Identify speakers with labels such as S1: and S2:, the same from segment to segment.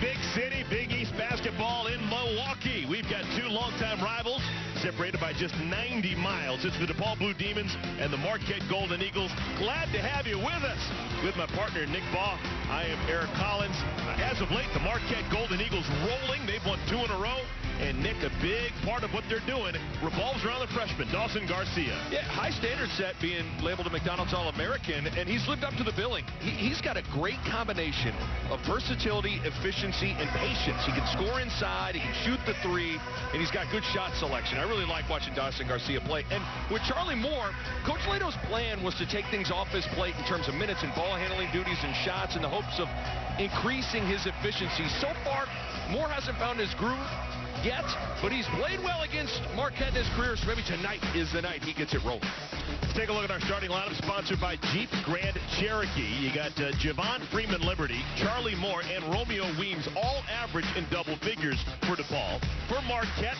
S1: Big City, Big East basketball in Milwaukee. We've got two longtime rivals separated by just 90 miles. It's the Depaul Blue Demons and the Marquette Golden Eagles. Glad to have you with us. With my partner, Nick Baugh, I am Eric Collins. As of late, the Marquette Golden Eagles rolling. They've won 2 in a row. And Nick, a big part of what they're doing revolves around the freshman, Dawson Garcia.
S2: Yeah, high standard set, being labeled a McDonald's All-American, and he's lived up to the billing. He's got a great combination of versatility, efficiency, and patience. He can score inside, he can shoot the three, and he's got good shot selection. I really like watching Dawson Garcia play. And with Charlie Moore, Coach Leto's plan was to take things off his plate in terms of minutes and ball handling duties and shots in the hopes of increasing his efficiency. So far, Moore hasn't found his groove yet, but he's played well against Marquette in his career, so maybe tonight is the night he gets it rolling.
S1: Let's take a look at our starting lineup, sponsored by Jeep Grand Cherokee. You got Javon Freeman Liberty, Charlie Moore, and Romeo Weems, all average in double figures for DePaul. For Marquette,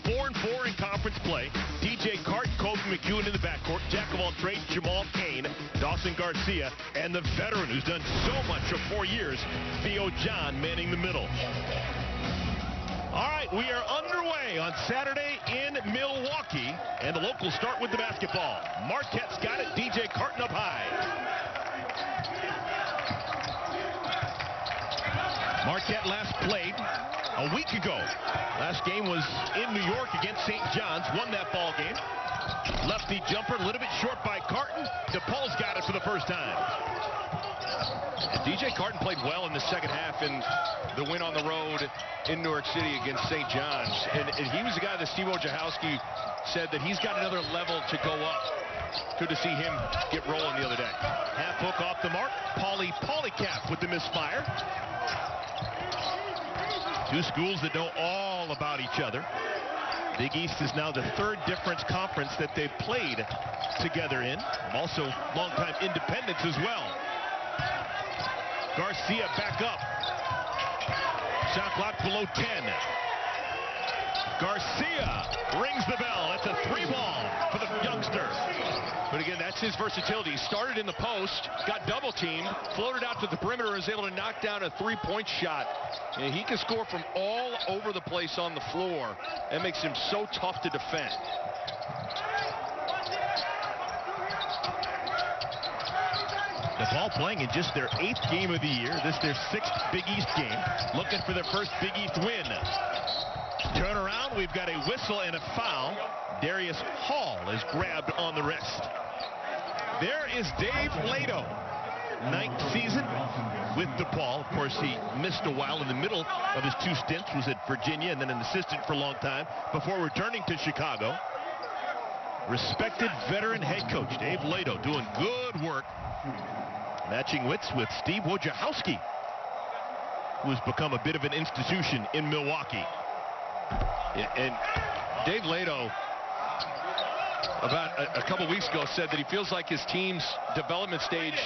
S1: 4-4 in conference play. DJ Carton, Kobe McEwen in the backcourt, jack of all trades, Jamal Cain, Dawson Garcia, and the veteran who's done so much for 4 years, Theo John, manning the middle. All right, we are underway on Saturday in Milwaukee, and the locals start with the basketball. Marquette's got it. DJ Carton up high. Marquette last played a week ago. Last game was in New York against St. John's. Won that ball game. Lefty jumper, a little bit short by Carton. DePaul's got it for the first time.
S2: DJ Carton played well in the second half in the win on the road in New York City against St. John's. And he was the guy that Steve Wojciechowski said that he's got another level to go up. Good to see him get rolling the other day.
S1: Half hook off the mark. Polycap with the misfire. Two schools that know all about each other. Big East is now the third difference conference that they've played together in. Also longtime independents as well. Garcia back up. Shot clock below 10. Garcia rings the bell. That's a 3-ball for the youngster.
S2: But again, that's his versatility. He started in the post, got double teamed, floated out to the perimeter, and was able to knock down a 3-point shot. And he can score from all over the place on the floor. That makes him so tough to defend.
S1: DePaul playing in just their 8th game of the year. This their 6th Big East game. Looking for their first Big East win. Turn around. We've got a whistle and a foul. Darius Hall is grabbed on the wrist. There is Dave Leto. 9th season with DePaul. Of course, he missed a while in the middle of his 2 stints. Was at Virginia and then an assistant for a long time before returning to Chicago. Respected veteran head coach Dave Leto doing good work. Matching wits with Steve Wojciechowski, who has become a bit of an institution in Milwaukee.
S2: Yeah, and Dave Leto, about a couple weeks ago, said that he feels like his team's development stage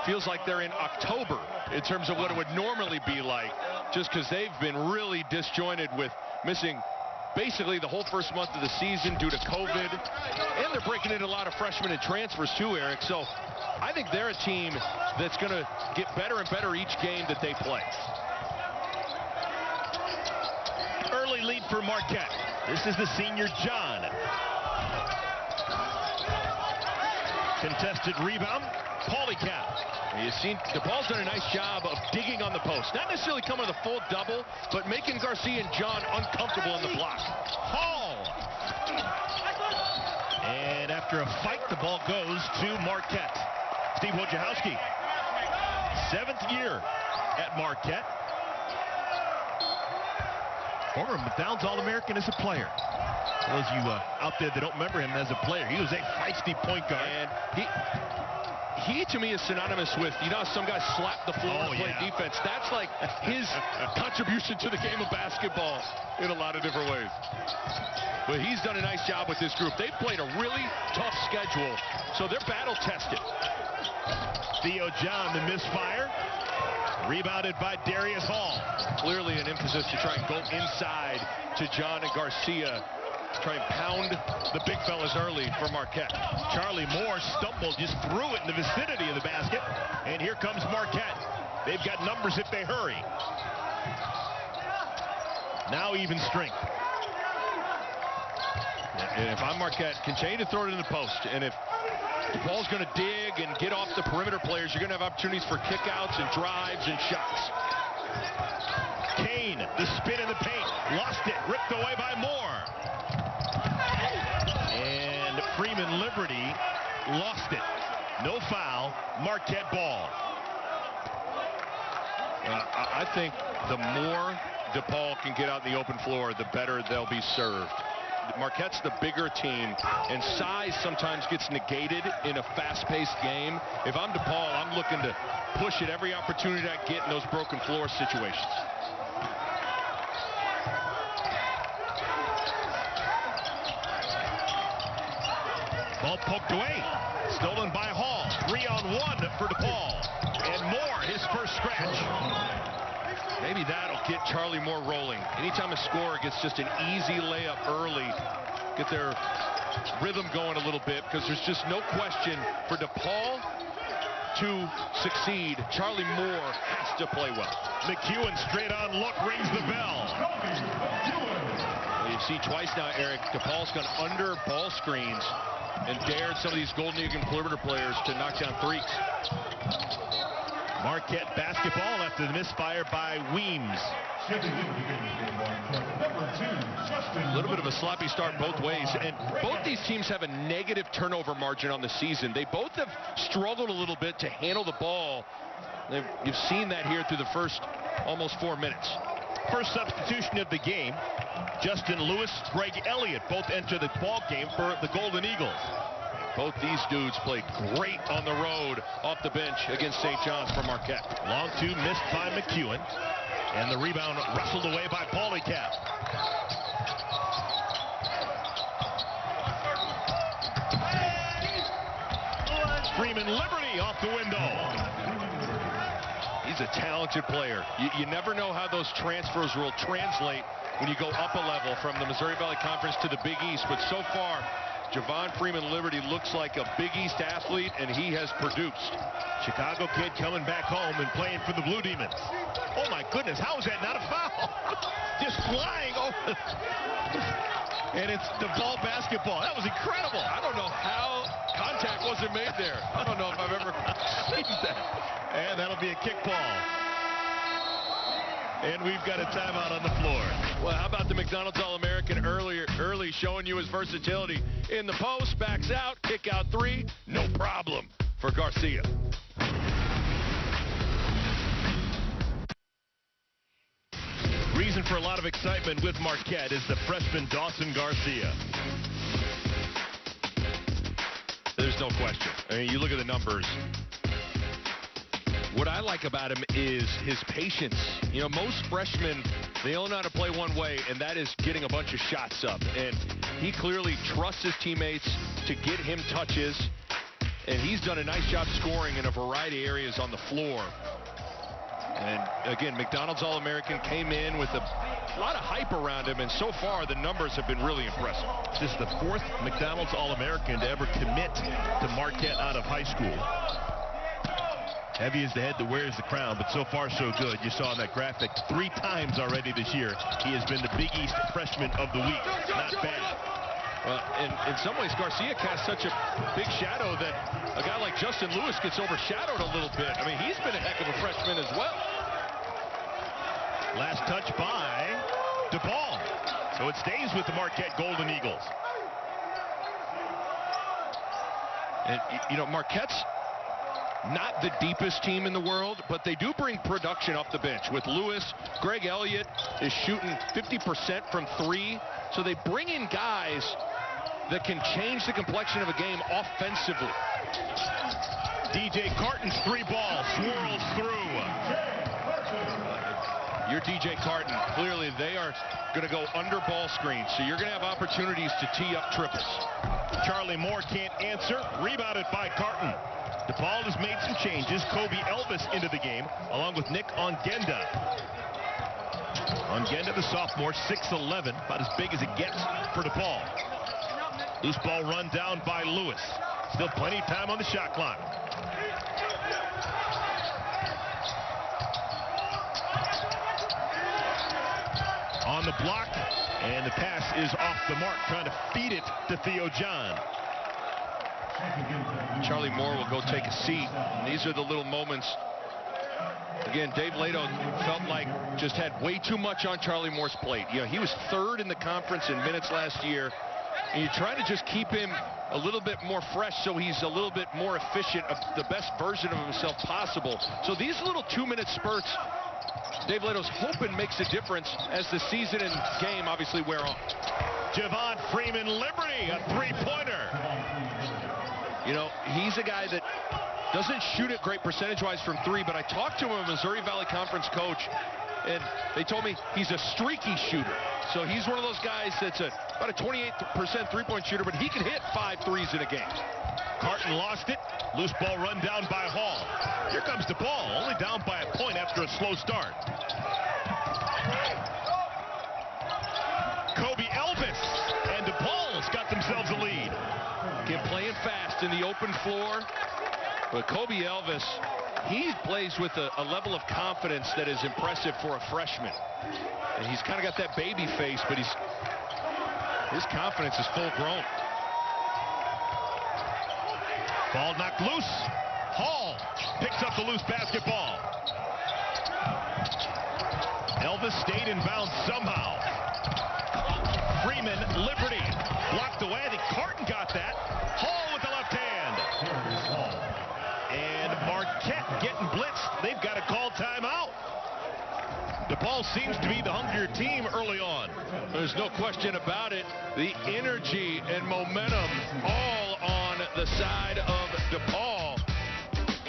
S2: feels like they're in October in terms of what it would normally be like, just because they've been really disjointed with missing basically the whole first month of the season due to COVID, and they're breaking in a lot of freshmen and transfers too, Eric. So I think they're a team that's going to get better and better each game that they play.
S1: Early lead for Marquette. This is the senior John. Contested rebound, Polycap.
S2: You've seen DePaul's done a nice job of digging on the post. Not necessarily coming with a full double, but making Garcia and John uncomfortable on the block.
S1: Hall. And after a fight, the ball goes to Marquette. Steve Wojciechowski, 7th year at Marquette. Former McDonald's All-American as a player. Those of you out there that don't remember him as a player, he was a feisty point guard.
S2: And he to me is synonymous with, you know, some guys slap the floor to play defense. That's like his contribution to the game of basketball in a lot of different ways. But he's done a nice job with this group. They've played a really tough schedule, so they're battle tested.
S1: Theo John, the misfire. Rebounded by Darius Hall.
S2: Clearly an emphasis to try and go inside to John and Garcia. Try and pound the big fellas early for Marquette.
S1: Charlie Moore stumbled, just threw it in the vicinity of the basket. And here comes Marquette. They've got numbers if they hurry. Now even strength.
S2: And if I'm Marquette, continue to throw it in the post. And if Depaul's going to dig and get off the perimeter players, you're going to have opportunities for kickouts and drives and shots.
S1: Kane, the spin in the paint, lost it, ripped away by Moore. And Freeman Liberty lost it. No foul, Marquette ball.
S2: I think the more Depaul can get out in the open floor, the better they'll be served. Marquette's the bigger team, and size sometimes gets negated in a fast-paced game. If I'm Depaul, I'm looking to push it every opportunity I get in those broken floor situations.
S1: Ball poked away, stolen by Hall. 3-on-1 for Depaul, and Moore his first scratch.
S2: Maybe that'll get Charlie Moore rolling. Anytime a scorer gets just an easy layup early, get their rhythm going a little bit, because there's just no question for Depaul to succeed, Charlie Moore has to play well.
S1: McEwen straight on look, rings the bell.
S2: Well, you see twice now, Eric, Depaul's gone under ball screens and dared some of these Golden Eagle perimeter players to knock down threes.
S1: Marquette basketball after the misfire by Weems.
S2: A little bit of a sloppy start both ways, and both these teams have a negative turnover margin on the season. They both have struggled a little bit to handle the ball. You've seen that here through the first almost 4 minutes.
S1: First substitution of the game, Justin Lewis, Greg Elliott both enter the ball game for the Golden Eagles.
S2: Both these dudes played great on the road off the bench against St. John's for Marquette.
S1: Long two missed by McEwen, and the rebound wrestled away by Paulicap. Freeman Liberty off the window.
S2: He's a talented player. You never know how those transfers will translate when you go up a level from the Missouri Valley Conference to the Big East, but so far, Javon Freeman Liberty looks like a Big East athlete, and he has produced.
S1: Chicago kid coming back home and playing for the Blue Demons. Oh my goodness, how is that not a foul? Just flying over. And it's Depaul basketball. That was incredible.
S2: I don't know how contact wasn't made there. I don't know if I've ever seen that.
S1: And that'll be a kick ball. And we've got a timeout on the floor.
S2: Well, how about the McDonald's All-American early showing you his versatility. In the post, backs out, kick out three, no problem for Garcia.
S1: Reason for a lot of excitement with Marquette is the freshman Dawson Garcia.
S2: There's no question. I mean, you look at the numbers. What I like about him is his patience. You know, most freshmen, they only know how to play one way, and that is getting a bunch of shots up. And he clearly trusts his teammates to get him touches, and he's done a nice job scoring in a variety of areas on the floor. And again, McDonald's All-American came in with a lot of hype around him, and so far the numbers have been really impressive.
S1: This is the fourth McDonald's All-American to ever commit to Marquette out of high school. Heavy is the head that wears the crown, but so far so good. You saw in that graphic 3 times already this year he has been the Big East Freshman of the Week. Not bad.
S2: In some ways, Garcia casts such a big shadow that a guy like Justin Lewis gets overshadowed a little bit. I mean, he's been a heck of a freshman as well.
S1: Last touch by Depaul. So it stays with the Marquette Golden Eagles.
S2: And, you know, Marquette's not the deepest team in the world, but they do bring production off the bench. With Lewis, Greg Elliott is shooting 50% from 3. So they bring in guys that can change the complexion of a game offensively.
S1: DJ Carton's 3 ball swirls through.
S2: You're DJ Carton. Clearly, they are going to go under ball screens, so you're going to have opportunities to tee up triples.
S1: Charlie Moore can't answer. Rebounded by Carton. Depaul has made some changes. Kobe Elvis into the game, along with Nick Ongenda. Ongenda, the sophomore, 6'11", about as big as it gets for Depaul. Loose ball run down by Lewis. Still plenty of time on the shot clock. on the block, and the pass is off the mark, trying to feed it to Theo John.
S2: Charlie Moore will go take a seat. And these are the little moments. Again, Dave Lato felt like just had way too much on Charlie Moore's plate. You know, he was 3rd in the conference in minutes last year, and you try to just keep him a little bit more fresh so he's a little bit more efficient, the best version of himself possible. So these little 2-minute spurts, Dave Lato's hoping makes a difference as the season and game obviously wear on.
S1: Javon Freeman Liberty, a 3-pointer.
S2: You know, he's a guy that doesn't shoot it great percentage-wise from 3, but I talked to him, a Missouri Valley Conference coach, and they told me he's a streaky shooter. So he's one of those guys that's about a 28% three-point shooter, but he can hit 5 threes in a game.
S1: Carton lost it. Loose ball run down by Hall. Here comes Depaul, only down by a point after a slow start. Kobe Elvis and Depaul's got themselves a lead.
S2: Again, playing fast in the open floor. But Kobe Elvis, he plays with a level of confidence that is impressive for a freshman. And he's kind of got that baby face, but his confidence is full grown.
S1: Ball knocked loose. Hall picks up the loose basketball. Elvis stayed in bounds somehow. Freeman, Liberty, blocked away. I think Carton got that. Hall with the left hand. And Marquette getting blitzed. They've got to call timeout. Depaul seems to be the hungrier team early on.
S2: There's no question about it. The energy and momentum all on the side of Depaul.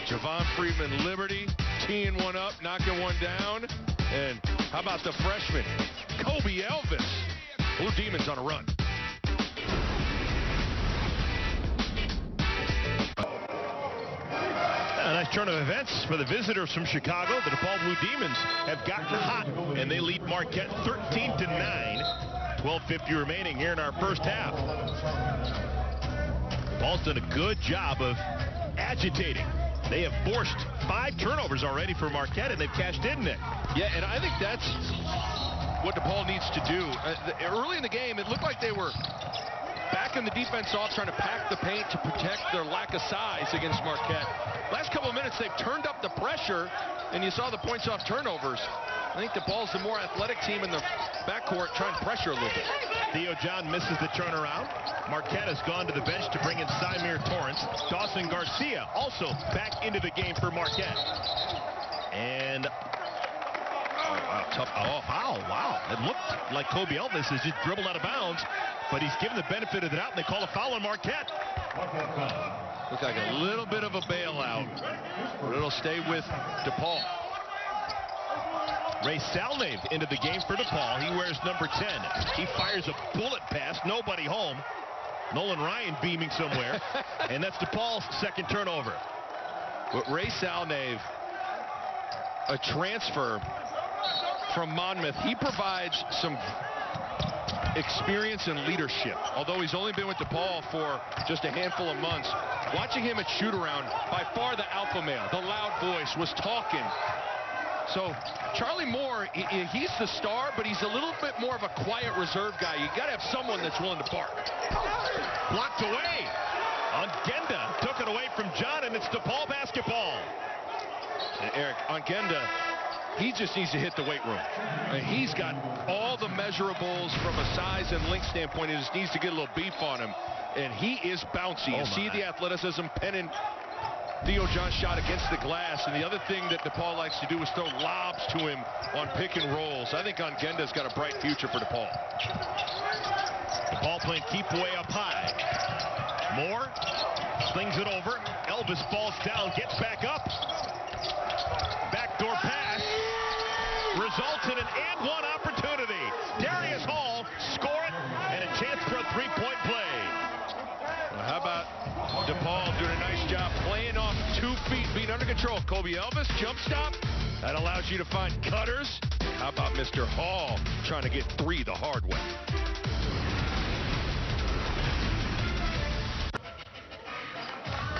S2: Javon Freeman Liberty teeing one up, knocking one down. And how about the freshman, Kobe Elvis? Blue Demons on a run.
S1: A nice turn of events for the visitors from Chicago. The Depaul Blue Demons have gotten hot, and they lead Marquette 13-9. 12:50 remaining here in our first half. Depaul's done a good job of agitating. They have forced 5 turnovers already for Marquette, and they've cashed in it.
S2: Yeah, and I think that's what Depaul needs to do. Early in the game, it looked like they were backing the defense off, trying to pack the paint to protect their lack of size against Marquette. Last couple of minutes, they've turned up the pressure, and you saw the points off turnovers. I think Depaul's the more athletic team in the backcourt, trying to pressure a little bit.
S1: Theo John misses the turnaround. Marquette has gone to the bench to bring in Symir Torrance. Dawson Garcia also back into the game for Marquette. And oh, wow, tough. Oh, wow. It looked like Kobe Elvis has just dribbled out of bounds, but he's given the benefit of the doubt, and they call a foul on Marquette.
S2: Looks like a little bit of a bailout, but it'll stay with Depaul.
S1: Ray Salnave into the game for Depaul. He wears number 10. He fires a bullet pass. Nobody home. Nolan Ryan beaming somewhere. And that's Depaul's second turnover.
S2: But Ray Salnave, a transfer from Monmouth, he provides some experience and leadership. Although he's only been with Depaul for just a handful of months, watching him at shoot-around, by far the alpha male, the loud voice, was talking. So Charlie Moore, he's the star, but he's a little bit more of a quiet, reserved guy. You got to have someone that's willing to bark.
S1: Blocked away. Ongenda took it away from John, and it's DePaul basketball.
S2: And Eric, Ongenda, he just needs to hit the weight room. He's got all the measurables from a size and length standpoint. He just needs to get a little beef on him. And he is bouncy. You see the athleticism penning Theo John's shot against the glass. And the other thing that DePaul likes to do is throw lobs to him on pick and rolls. I think Ongenda's got a bright future for DePaul.
S1: DePaul playing keep way up high. Moore slings it over. Elvis falls down, gets back up. Backdoor pass results in an and-one opportunity. Darius Hall score it, and a chance for a three-point play.
S2: Well, how about DePaul doing a nice job playing off 2 feet, being under control. Kobe Elvis, jump stop. That allows you to find cutters. How about Mr. Hall trying to get 3 the hard way?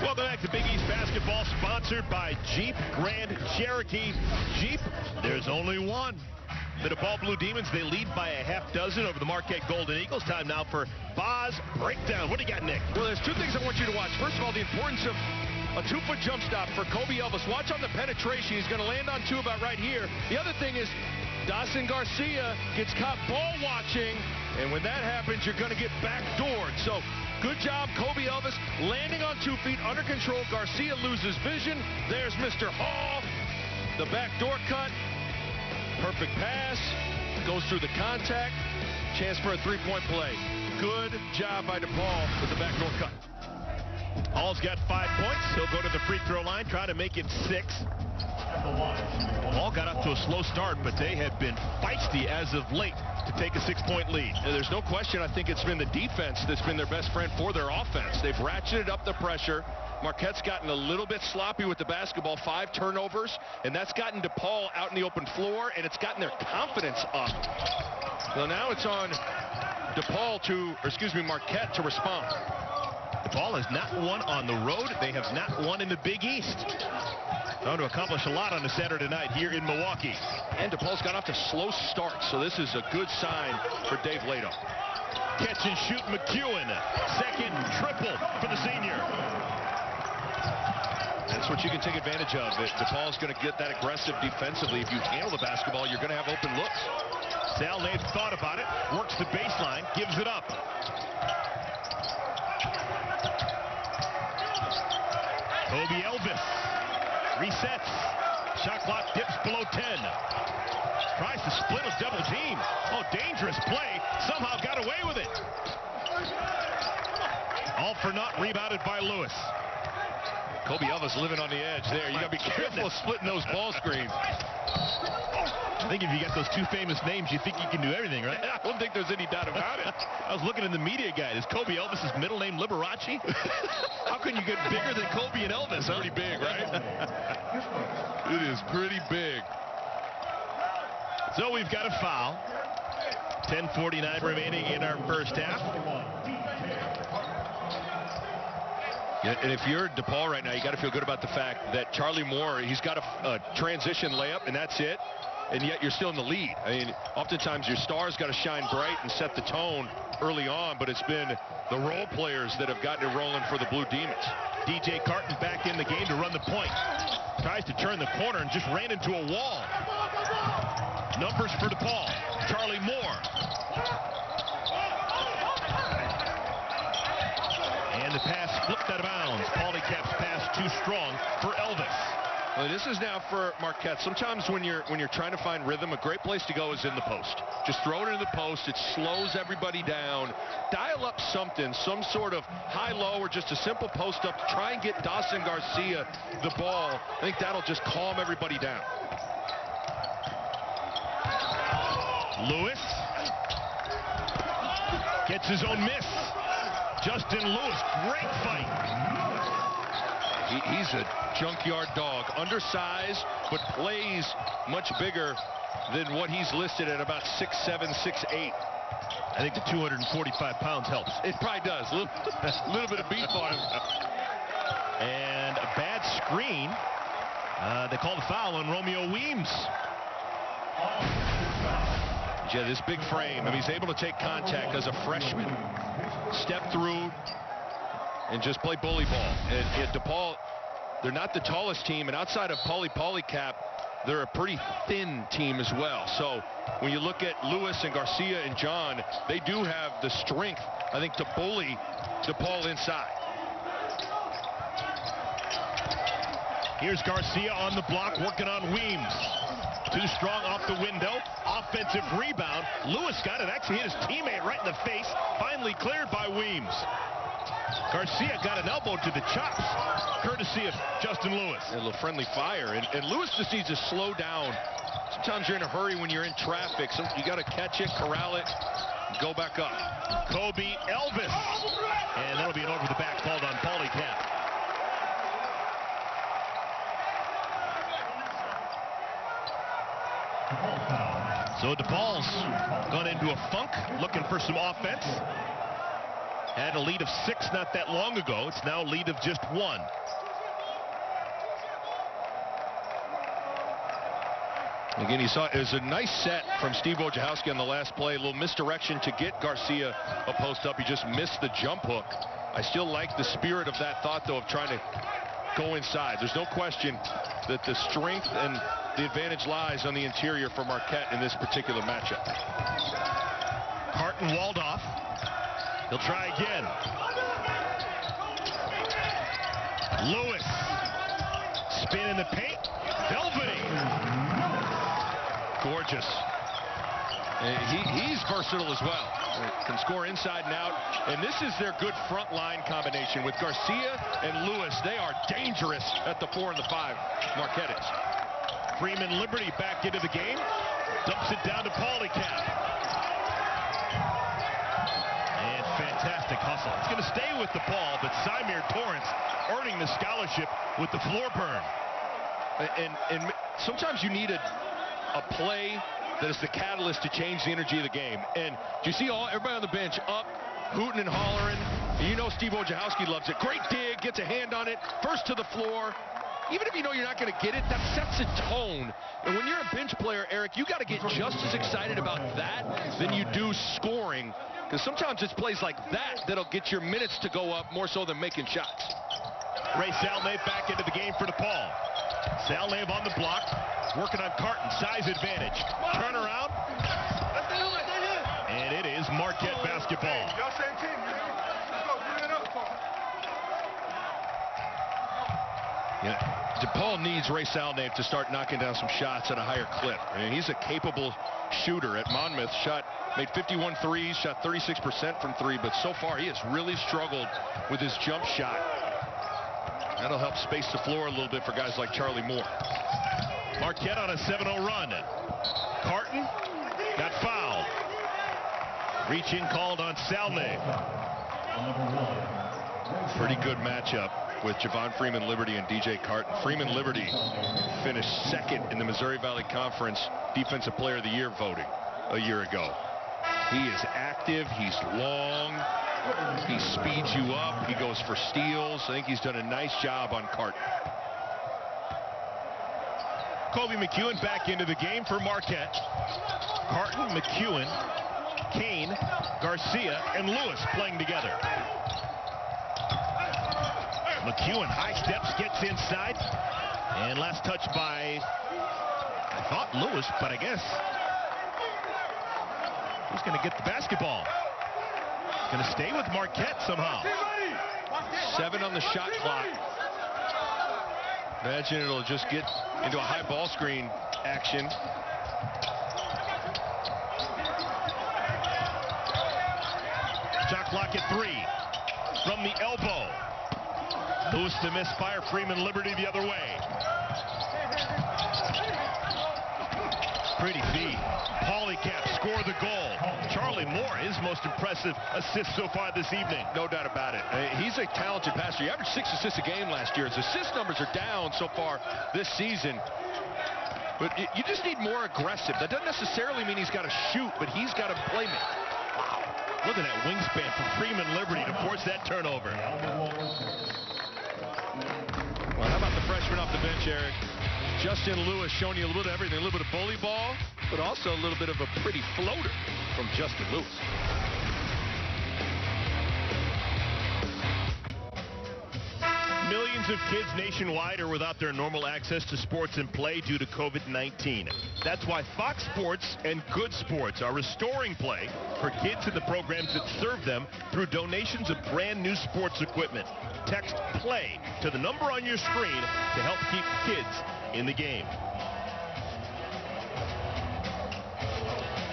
S1: Welcome back to Big East Basketball, sponsored by Jeep Grand Cherokee. Jeep, there's only one. The Depaul Blue Demons, they lead by a half dozen over the Marquette Golden Eagles. Time now for Boz Breakdown. What do you got, Nick?
S2: Well, there's two things I want you to watch. First of all, the importance of a 2-foot jump stop for Kobe Elvis. Watch on the penetration. He's going to land on two about right here. The other thing is Dawson Garcia gets caught ball watching, and when that happens, you're going to get backdoored. So good job, Kobe Elvis, landing on 2 feet, under control. Garcia loses vision. There's Mr. Hall. The backdoor cut. Perfect pass. Goes through the contact. Chance for a three-point play. Good job by Depaul with the backdoor cut.
S1: Hall's got 5 points. He'll go to the free throw line, try to make it 6. Hall got off to a slow start, but they have been feisty as of late to take a 6-point lead.
S2: And there's no question, I think it's been the defense that's been their best friend for their offense. They've ratcheted up the pressure. Marquette's gotten a little bit sloppy with the basketball, 5 turnovers, and that's gotten Depaul out in the open floor, and it's gotten their confidence up. Well, now it's on Marquette to respond.
S1: Depaul has not won on the road. They have not won in the Big East. Trying to accomplish a lot on a Saturday night here in Milwaukee.
S2: And Depaul's got off to slow starts, so this is a good sign for Dave Lato.
S1: Catch and shoot McEwen. Second triple for the senior.
S2: That's what you can take advantage of. If Depaul's going to get that aggressive defensively, if you handle the basketball, you're going to have open looks.
S1: Sal Nate thought about it, works the baseline, gives it up. Kobe Elvis resets. Shot clock dips below 10. Tries to split a double team. Oh, dangerous play. Somehow got away with it. All for naught, rebounded by Lewis.
S2: Kobe Elvis living on the edge there. You got to be careful splitting those ball screens.
S1: I think if you got those two famous names, you think you can do everything, right?
S2: I don't think there's any doubt about it.
S1: I was looking in the media guide. Is Kobe Elvis's middle name Liberace? How can you get bigger than Kobe and Elvis, huh?
S2: Pretty big, right? It is pretty big.
S1: So we've got a foul. 10:49 remaining in our first half.
S2: Yeah, and if you're Depaul right now, you got to feel good about the fact that Charlie Moore, he's got a transition layup, and that's it. And yet you're still in the lead. I mean, oftentimes your star's got to shine bright and set the tone early on, but it's been the role players that have gotten it rolling for the Blue Demons.
S1: DJ Carton back in the game to run the point. Tries to turn the corner and just ran into a wall. Numbers for Depaul. Charlie Moore. And the pass flipped out of bounds. Polycap's pass too strong for Elvis.
S2: Well, this is now for Marquette. Sometimes when you're trying to find rhythm, a great place to go is in the post. Just throw it in the post. It slows everybody down. Dial up something, some sort of high-low or just a simple post up to try and get Dawson Garcia the ball. I think that'll just calm everybody down.
S1: Lewis gets his own miss. Justin Lewis, great fight.
S2: He's a junkyard dog, undersized, but plays much bigger than what he's listed at about 6'7", 6'8".
S1: I think the 245 pounds helps.
S2: It probably does. A little bit of beef on him.
S1: And a bad screen. They called a foul on Romeo Weems.
S2: Yeah, this big frame. He's able to take contact as a freshman. Step through and just play bully ball. And Depaul, they're not the tallest team, and outside of Polycap, they're a pretty thin team as well. So when you look at Lewis and Garcia and John, they do have the strength, I think, to bully Depaul inside.
S1: Here's Garcia on the block, working on Weems. Too strong off the window. Offensive rebound. Lewis got it. Actually hit his teammate right in the face. Finally cleared by Weems. Garcia got an elbow to the chops, courtesy of Justin Lewis.
S2: A little friendly fire. And Lewis just needs to slow down. Sometimes you're in a hurry when you're in traffic. You got to catch it, corral it, go back up.
S1: Kobe Elvis. And that'll be an over the back called on Polycap. So Depaul's gone into a funk, looking for some offense. Had a lead of 6 not that long ago. It's now a lead of just 1.
S2: Again, you saw it was a nice set from Steve Wojciechowski on the last play. A little misdirection to get Garcia a post up. He just missed the jump hook. I still like the spirit of that thought, though, of trying to go inside. There's no question that the strength and the advantage lies on the interior for Marquette in this particular matchup.
S1: Carton walled off. He'll try again. Lewis. Spin in the paint. Velvety. Gorgeous.
S2: He's versatile as well. Can score inside and out. And this is their good front line combination with Garcia and Lewis. They are dangerous at the 4 and the 5. Marquette is.
S1: Freeman Liberty back into the game. Dumps it down to Paulicap. And fantastic hustle. It's going to stay with DePaul, but Symir Torrance earning the scholarship with the floor burn.
S2: And sometimes you need a play that is the catalyst to change the energy of the game. And do you see everybody on the bench up, hooting and hollering? And you know Steve Wojciechowski loves it. Great dig, gets a hand on it, first to the floor. Even if you know you're not going to get it, that sets a tone. And when you're a bench player, Eric, you got to get just as excited about that than you do scoring. Because sometimes it's plays like that that'll get your minutes to go up more so than making shots.
S1: Ray Salnave back into the game for DePaul. Salnave on the block, working on Carton, size advantage. Turn around, and it is Marquette basketball.
S2: Yeah, DePaul needs Ray Salnave to start knocking down some shots at a higher clip. I mean, he's a capable shooter. At Monmouth, made 51 threes, shot 36% from 3, but so far he has really struggled with his jump shot. That'll help space the floor a little bit for guys like Charlie Moore.
S1: Marquette on a 7-0 run. Carton got fouled. Reach-in called on Salnave.
S2: Pretty good matchup with Javon Freeman Liberty and DJ Carton. Freeman Liberty finished second in the Missouri Valley Conference Defensive Player of the Year voting a year ago. He is active, he's long, he speeds you up, he goes for steals. I think he's done a nice job on Carton.
S1: Kobe McEwen back into the game for Marquette. Carton, McEwen, Kane, Garcia, and Lewis playing together. McEwen high steps, gets inside, and last touch by, I thought Lewis, but I guess who's going to get the basketball? It's going to stay with Marquette somehow.
S2: 7 on the shot clock. Imagine it'll just get into a high ball screen action.
S1: Shot clock at 3 from the elbow. Lewis to misfire. Freeman Liberty the other way. Pretty feed. Paulicap score the goal. Charlie Moore, his most impressive assist so far this evening.
S2: No doubt about it. He's a talented passer. He averaged 6 assists a game last year. His assist numbers are down so far this season. But you just need more aggressive. That doesn't necessarily mean he's got to shoot, but he's got to play me.
S1: Wow. Look at that wingspan from Freeman Liberty to force that turnover.
S2: Well, how about the freshman off the bench, Eric? Justin Lewis showing you a little bit of everything. A little bit of bully ball, but also a little bit of a pretty floater from Justin Lewis.
S1: Millions of kids nationwide are without their normal access to sports and play due to COVID-19. That's why Fox Sports and Good Sports are restoring play for kids in the programs that serve them through donations of brand new sports equipment. Text PLAY to the number on your screen to help keep kids in the game.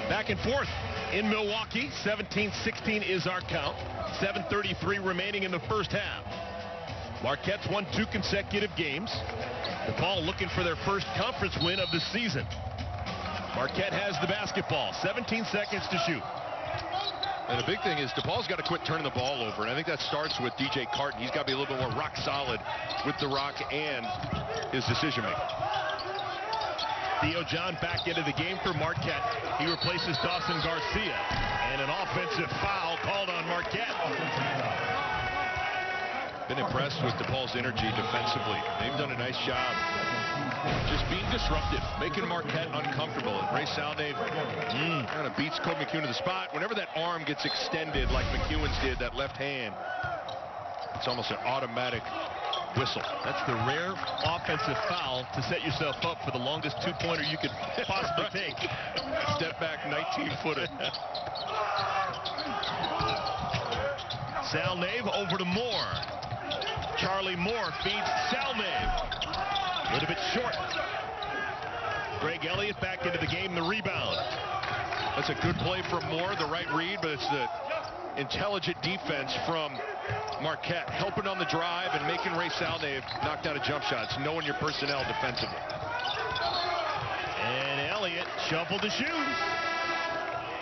S1: Back and forth in Milwaukee. 17-16 is our count. 7:33 remaining in the first half. Marquette's won 2 consecutive games. DePaul looking for their first conference win of the season. Marquette has the basketball. 17 seconds to shoot.
S2: And the big thing is DePaul's got to quit turning the ball over. And I think that starts with DJ Carton. He's got to be a little bit more rock solid with the rock and his decision making.
S1: Theo John back into the game for Marquette. He replaces Dawson Garcia. And an offensive foul called on Marquette.
S2: Been impressed with DePaul's energy defensively. They've done a nice job Just being disruptive, making Marquette uncomfortable. And Ray Salnave kind of beats Kobe McEwen to the spot. Whenever that arm gets extended like McEwen's did, that left hand, it's almost an automatic whistle.
S1: That's the rare offensive foul to set yourself up for the longest two-pointer you could possibly take.
S2: Step back, 19-footer.
S1: Salnave over to Moore. Charlie Moore feeds Salnave. A little bit short. Greg Elliott back into the game, the rebound.
S2: That's a good play from Moore, the right read, but it's the intelligent defense from Marquette, helping on the drive and making Ray Salnave knock down a jump shot. It's knowing your personnel defensively.
S1: And Elliott shuffled the shoes.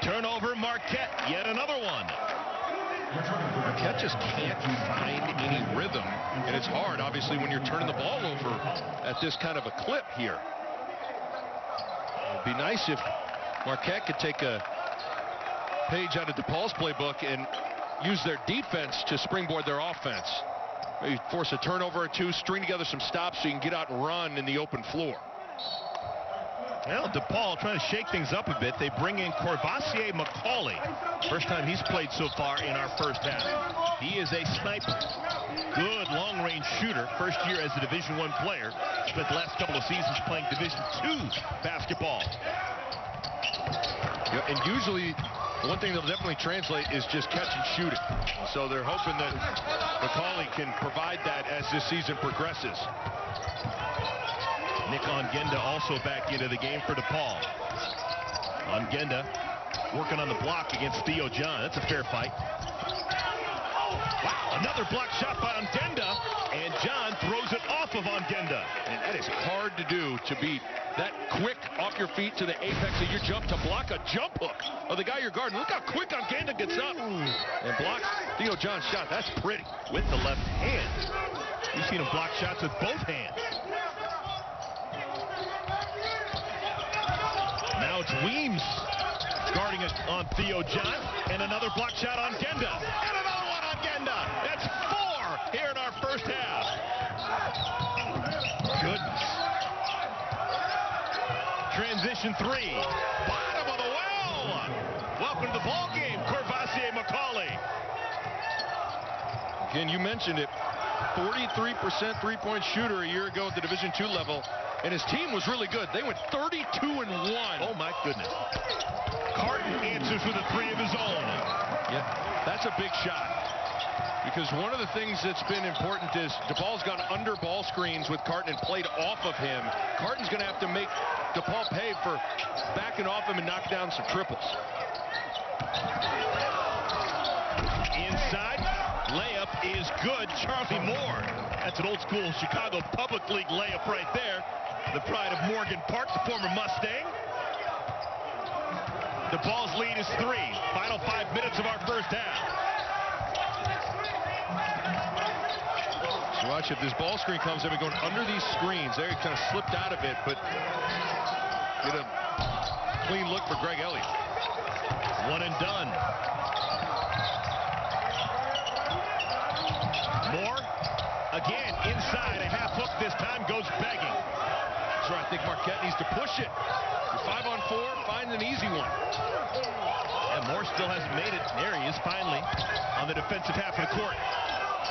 S1: Turnover, Marquette, yet another one.
S2: Marquette just can't find any rhythm, and it's hard, obviously, when you're turning the ball over at this kind of a clip here. It'd be nice if Marquette could take a page out of Depaul's playbook and use their defense to springboard their offense. Maybe force a turnover or two, string together some stops so you can get out and run in the open floor.
S1: Well, Depaul trying to shake things up a bit. They bring in Courvoisier McCauley. First time he's played so far in our first half. He is a sniper. Good long-range shooter. First year as a Division I player. Spent the last couple of seasons playing Division II basketball.
S2: Yeah, and usually, the one thing that'll definitely translate is just catch and shooting. So they're hoping that McCauley can provide that as this season progresses.
S1: Nick Ongenda also back into the game for Depaul. Ongenda working on the block against Theo John. That's a fair fight. Wow, another block shot by Ongenda, and John throws it off of Ongenda.
S2: And that is hard to do, to be that quick off your feet to the apex of your jump, to block a jump hook of the guy you're guarding. Look how quick Ongenda gets up and blocks Theo John's shot. That's pretty.
S1: With the left hand. You've seen him block shots with both hands. Now it's Weems guarding it on Theo John, and another block shot on Ongenda. And another one on Ongenda. That's 4 here in our first half. Goodness. Transition 3. Bottom of the well. Welcome to the ball game, Courvoisier McCauley.
S2: Again, you mentioned it. 43% three-point shooter a year ago at the Division II level. And his team was really good. They went 32-1.
S1: Oh, my goodness. Carton answers with a 3 of his own.
S2: Yeah, that's a big shot. Because one of the things that's been important is DePaul's gone under ball screens with Carton and played off of him. Carton's going to have to make DePaul pay for backing off him and knock down some triples.
S1: Inside, layup is good. Charlie Moore. That's an old school Chicago Public League layup right there. The pride of Morgan Park, the former Mustang. DePaul's lead is 3. Final 5 minutes of our first half.
S2: So watch, if this ball screen comes in and going under these screens, there he kind of slipped out of it, but get a clean look for Greg Elliott.
S1: One and done. Moore, again, inside, a half hook this time, goes begging.
S2: That's right, I think Marquette needs to push it. 5-on-4, find an easy one.
S1: And Moore still hasn't made it. There he is finally on the defensive half of the court.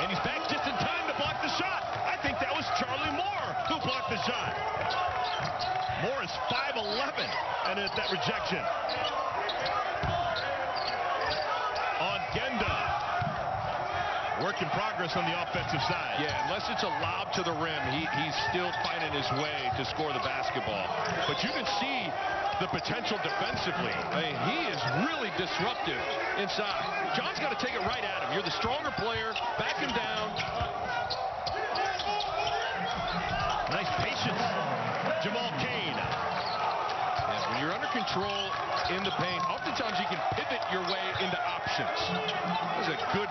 S1: And he's back just in time to block the shot. I think that was Charlie Moore who blocked the shot. Moore is 5'11", and at that rejection. Ongenda. Work in progress on the offensive side.
S2: Yeah, unless it's a lob to the rim, he's still finding his way to score the basketball. But you can see the potential defensively. I mean, he is really disruptive inside. John's got to take it right at him. You're the stronger player. Back him down.
S1: Nice patience. Jamal Kane.
S2: Yeah, when you're under control in the paint, oftentimes you can pivot your way into options. That was a good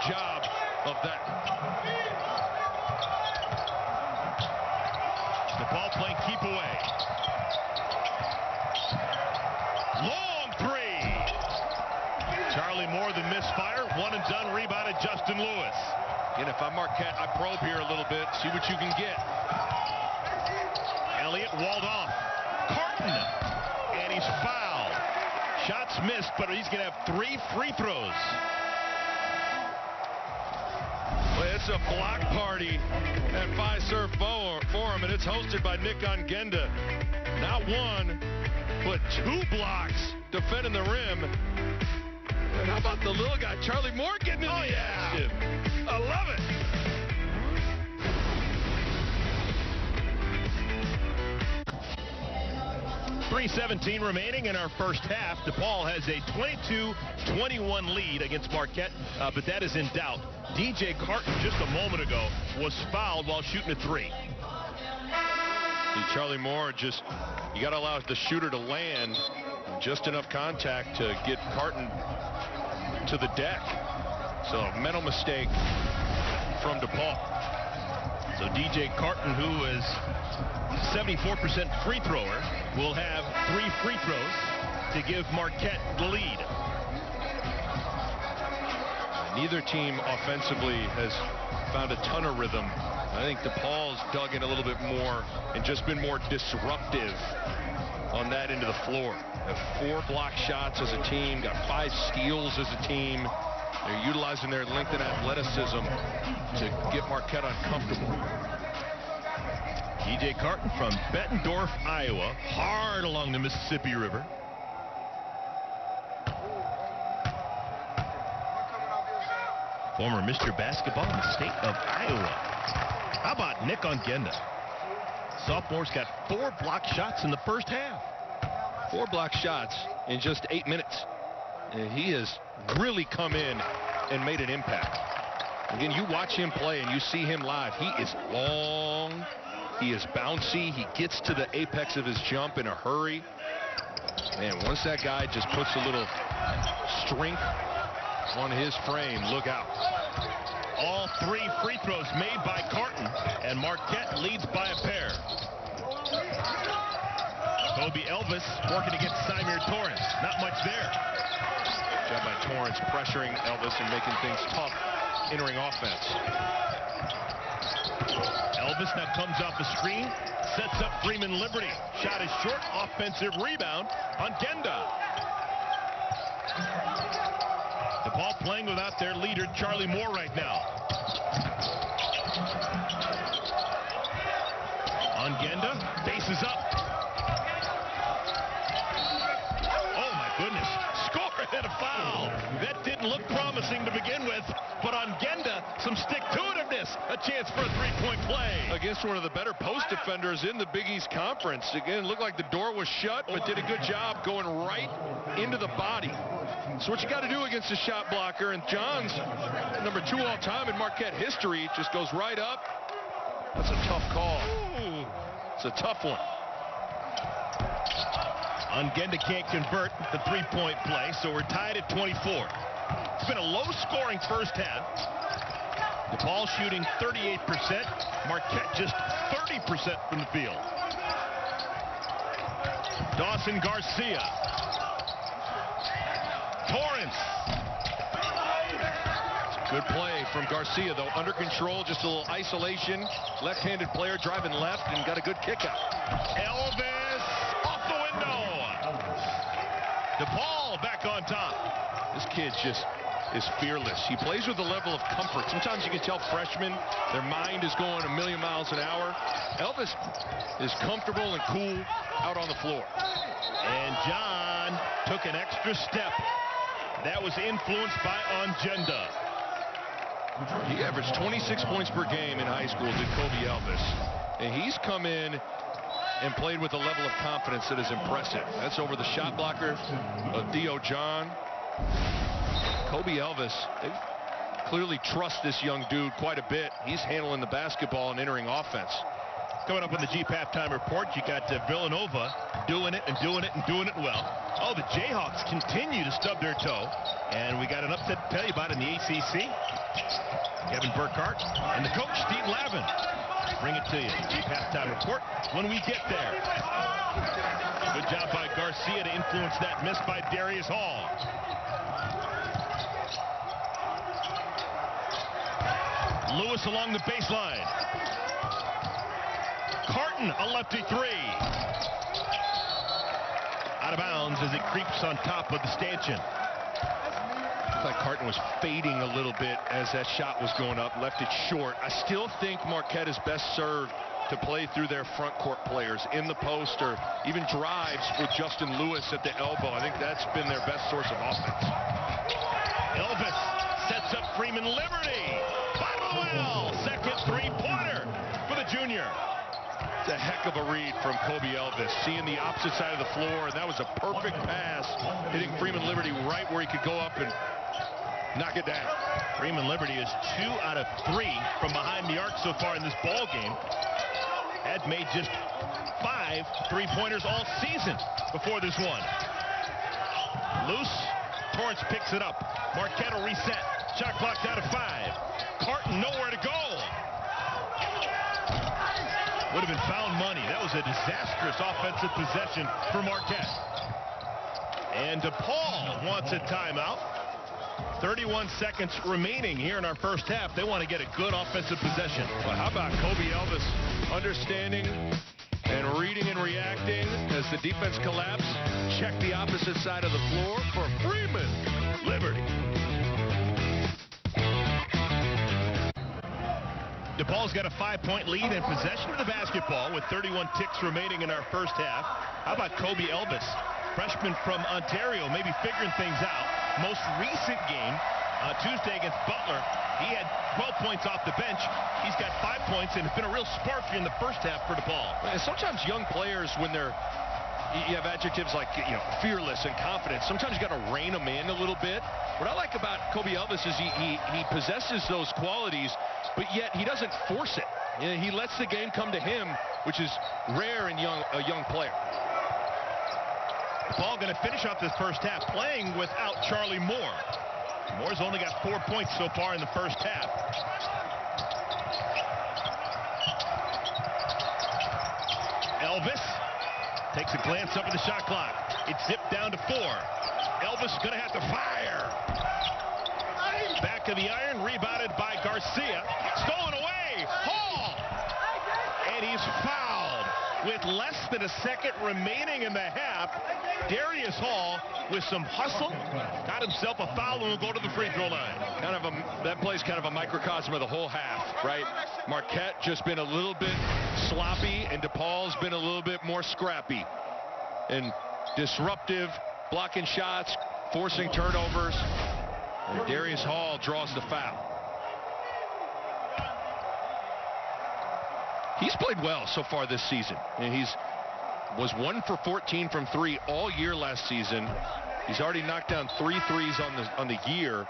S2: job of that.
S1: DePaul playing keep away. Long 3. Charlie Moore, the misfire. One and done, rebounded Justin Lewis.
S2: And if I'm Marquette, I probe here a little bit, see what you can get.
S1: Elliott walled off. Carton, and he's fouled. Shots missed, but he's going to have 3 free throws.
S2: Well, it's a block party at Fiserv Forum, and it's hosted by Nick Ongenda. Not 1, but 2 blocks defending the rim. And how about the little guy, Charlie Moore, getting in the action? I love it.
S1: .317 remaining in our first half. Depaul has a 22-21 lead against Marquette, but that is in doubt. DJ Carton just a moment ago was fouled while shooting a 3.
S2: Charlie Moore just, you got to allow the shooter to land. Just enough contact to get Carton to the deck. So mental mistake from Depaul.
S1: So DJ Carton, who is 74% free thrower, will have 3 free throws to give Marquette the lead.
S2: Neither team offensively has found a ton of rhythm. I think Depaul's dug in a little bit more and just been more disruptive on that end of the floor. Have 4 block shots as a team, got 5 steals as a team. They're utilizing their length and athleticism to get Marquette uncomfortable.
S1: DJ Carton from Bettendorf, Iowa, hard along the Mississippi River. Former Mr. Basketball in the state of Iowa. How about Nick Ongenda? Sophomore's got 4 block shots in the first half.
S2: 4 block shots in just 8 minutes. And he has really come in and made an impact. Again, you watch him play and you see him live. He is long. He is bouncy. He gets to the apex of his jump in a hurry. Man, once that guy just puts a little strength on his frame, look out.
S1: All 3 free throws made by Carton, and Marquette leads by a pair. Kobe Elvis working against Symir Torrance. Not much there.
S2: Job by Torrance pressuring Elvis and making things tough entering offense.
S1: Elvis now comes off the screen, sets up Freeman Liberty. Shot is short, offensive rebound on Ongenda. Depaul playing without their leader, Charlie Moore, right now. Ongenda faces up. Oh my goodness, score and a foul. That didn't look promising to begin with, but Ongenda, some stick-to-itiveness, a chance for a 3-point play.
S2: Against one of the better post defenders in the Big East Conference. Again, looked like the door was shut, but did a good job going right into the body. So what you got to do against a shot blocker, and John's number 2 all time in Marquette history, just goes right up. That's a tough call. It's a tough one.
S1: Ongenda can't convert the 3-point play, so we're tied at 24. It's been a low-scoring first half. Depaul shooting 38%. Marquette just 30% from the field. Dawson Garcia. Torrance.
S2: Good play from Garcia, though, under control, just a little isolation. Left-handed player driving left and got a good kick out.
S1: Elvis off the window. Depaul back on top.
S2: This kid just is fearless. He plays with a level of comfort. Sometimes you can tell freshmen, their mind is going a million miles an hour. Elvis is comfortable and cool out on the floor.
S1: And John took an extra step. That was influenced by Ongenda.
S2: He averaged 26 points per game in high school, did Kobe Elvis. And he's come in and played with a level of confidence that is impressive. That's over the shot blocker of Theo John. Kobe Elvis, they clearly trust this young dude quite a bit. He's handling the basketball and entering offense.
S1: Coming up in the Jeep halftime report, you got Villanova doing it and doing it and doing it well. Oh, the Jayhawks continue to stub their toe. And we got an upset to tell you about in the ACC. Kevin Burkhardt and the coach, Steve Lavin. Bring it to you. Jeep halftime report when we get there. Good job by Garcia to influence that miss by Darius Hall. Lewis along the baseline. Carton Carton, a lefty three. Out of bounds as it creeps on top of the stanchion.
S2: Looks like Carton was fading a little bit as that shot was going up, left it short. I still think Marquette is best served to play through their front court players in the post or even drives with Justin Lewis at the elbow. I think that's been their best source of offense.
S1: Elvis sets up Freeman Liberty. Bottom of the well. Second three-pointer for the junior.
S2: It's a heck of a read from Kobe Elvis, seeing the opposite side of the floor, and that was a perfect pass, hitting Freeman Liberty right where he could go up and knock it down.
S1: Freeman Liberty is 2 out of 3 from behind the arc so far in this ball game. Had made just 5 three-pointers all season before this one. Loose. Torrance picks it up. Marquette will reset. Shot clock down to 5. Carton nowhere to go. Would have been found money. That was a disastrous offensive possession for Marquette. And Depaul wants a timeout. 31 seconds remaining here in our first half. They want to get a good offensive possession.
S2: Well, how about Kobe Elvis understanding and reading and reacting as the defense collapsed? Check the opposite side of the floor for Freeman Liberty.
S1: DePaul's got a 5-point lead in possession of the basketball with 31 ticks remaining in our first half. How about Kobe Elvis, freshman from Ontario, maybe figuring things out. Most recent game, Tuesday against Butler, he had 12 points off the bench. He's got 5 points, and it's been a real spark in the first half for DePaul.
S2: And sometimes young players, when you have adjectives like, fearless and confident, sometimes you got to rein them in a little bit. What I like about Kobe Elvis is he possesses those qualities, but yet he doesn't force it. He lets the game come to him, which is rare in a young player.
S1: DePaul going to finish off this first half playing without Charlie Moore. Moore's only got 4 points so far in the first half. Elvis takes a glance up at the shot clock. It's zipped down to 4. Elvis going to have to fire. Back of the iron, rebounded by Garcia. Stolen away. Hall. And he's fouled with less than a second remaining in the half. Darius Hall with some hustle got himself a foul and will go to the free throw line.
S2: That play's kind of a microcosm of the whole half, right? Marquette just been a little bit sloppy, and DePaul's been a little bit more scrappy and disruptive, blocking shots, forcing turnovers. And Darius Hall draws the foul. He's played well so far this season, and was 1 for 14 from 3 all year last season. He's already knocked down 3 threes on the year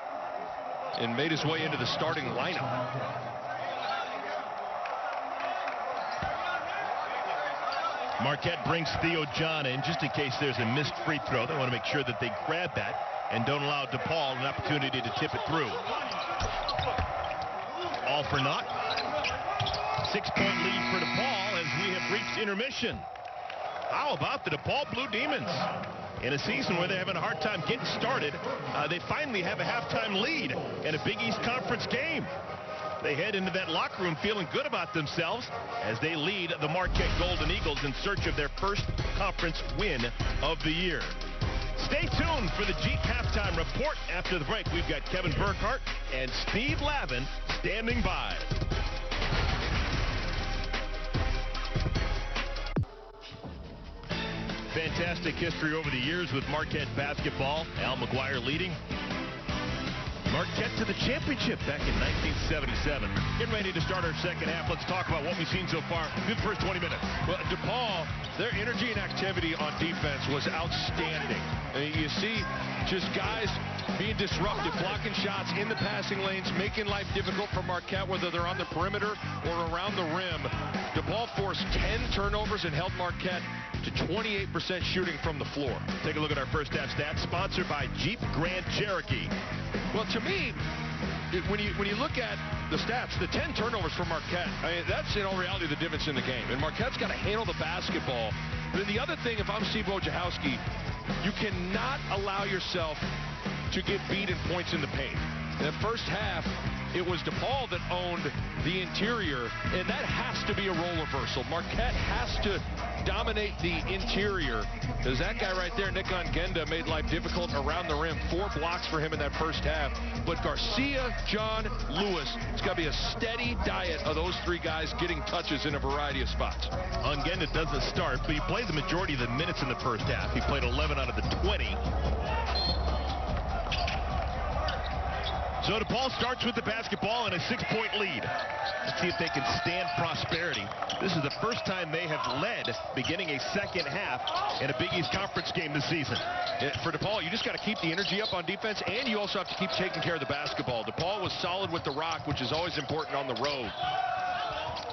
S2: and made his way into the starting lineup.
S1: Marquette brings Theo John in just in case there's a missed free throw. They want to make sure that they grab that and don't allow DePaul an opportunity to tip it through. All for naught. 6-point lead for DePaul as we have reached intermission. How about the DePaul Blue Demons? In a season where they're having a hard time getting started, they finally have a halftime lead in a Big East Conference game. They head into that locker room feeling good about themselves as they lead the Marquette Golden Eagles in search of their first conference win of the year. Stay tuned for the Jeep halftime report. After the break, we've got Kevin Burkhardt and Steve Lavin standing by. Fantastic history over the years with Marquette basketball. Al McGuire leading Marquette to the championship back in 1977. Getting ready to start our second half. Let's talk about what we've seen so far through the first 20 minutes.
S2: Well, DePaul, their energy and activity on defense was outstanding. You see just guys being disruptive, blocking shots in the passing lanes, making life difficult for Marquette, whether they're on the perimeter or around the rim. DePaul forced 10 turnovers and held Marquette to 28% shooting from the floor.
S1: Take a look at our first half stats, sponsored by Jeep Grand Cherokee.
S2: Well, to me, when you look at the stats, the 10 turnovers for Marquette, that's in all reality the difference in the game. And Marquette's got to handle the basketball. But then the other thing, if I'm Steve Wojciechowski, you cannot allow yourself to get beat in points in the paint. The first half, it was Depaul that owned the interior, and that has to be a role reversal. Marquette has to dominate the interior, because that guy right there, Nick Ongenda, made life difficult around the rim. 4 blocks for him in that first half. But Garcia, John, Lewis, it's got to be a steady diet of those 3 guys getting touches in a variety of spots.
S1: Ongenda doesn't start, but he played the majority of the minutes in the first half. He played 11 out of the 20. So Depaul starts with the basketball and a 6-point lead. Let's see if they can stand prosperity. This is the first time they have led beginning a second half in a Big East Conference game this season.
S2: For Depaul, you just got to keep the energy up on defense, and you also have to keep taking care of the basketball. Depaul was solid with the rock, which is always important on the road.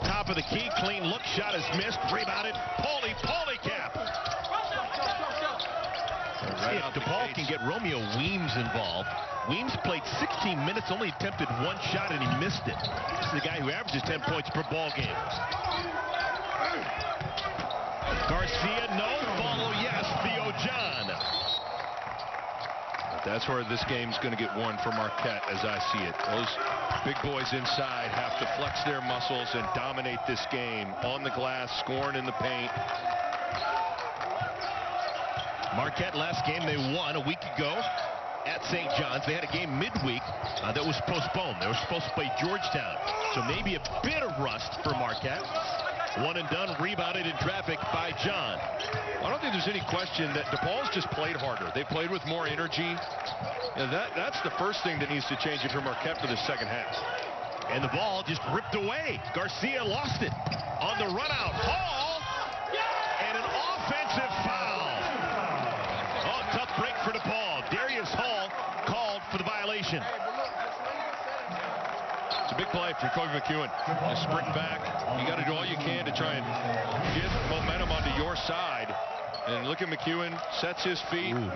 S1: Top of the key, clean look, shot is missed, rebounded, Pauly cap.
S2: Right
S1: If Depaul can get Romeo Weems involved. Weems played 16 minutes, only attempted 1 shot, and he missed it. This is the guy who averages 10 points per ball game. Garcia, no. Follow, yes. Theo John.
S2: That's where this game's going to get won for Marquette, as I see it. Those big boys inside have to flex their muscles and dominate this game on the glass, scoring in the paint.
S1: Marquette, last game they won a week ago at St. John's. They had a game midweek that was postponed. They were supposed to play Georgetown. So maybe a bit of rust for Marquette. 1 and done, rebounded in traffic by John.
S2: I don't think there's any question that Depaul's just played harder. They played with more energy. And that's the first thing that needs to change if you're Marquette for the second half.
S1: And the ball just ripped away. Garcia lost it on the run out. Hall, and an offensive foul. Oh, tough break for Depaul. Darius Hall called for the violation.
S2: It's a big play for Kobe McEwen. You sprint back. You got to do all you can to try and get momentum onto your side. And look at McEwen, sets his feet.
S1: Ooh.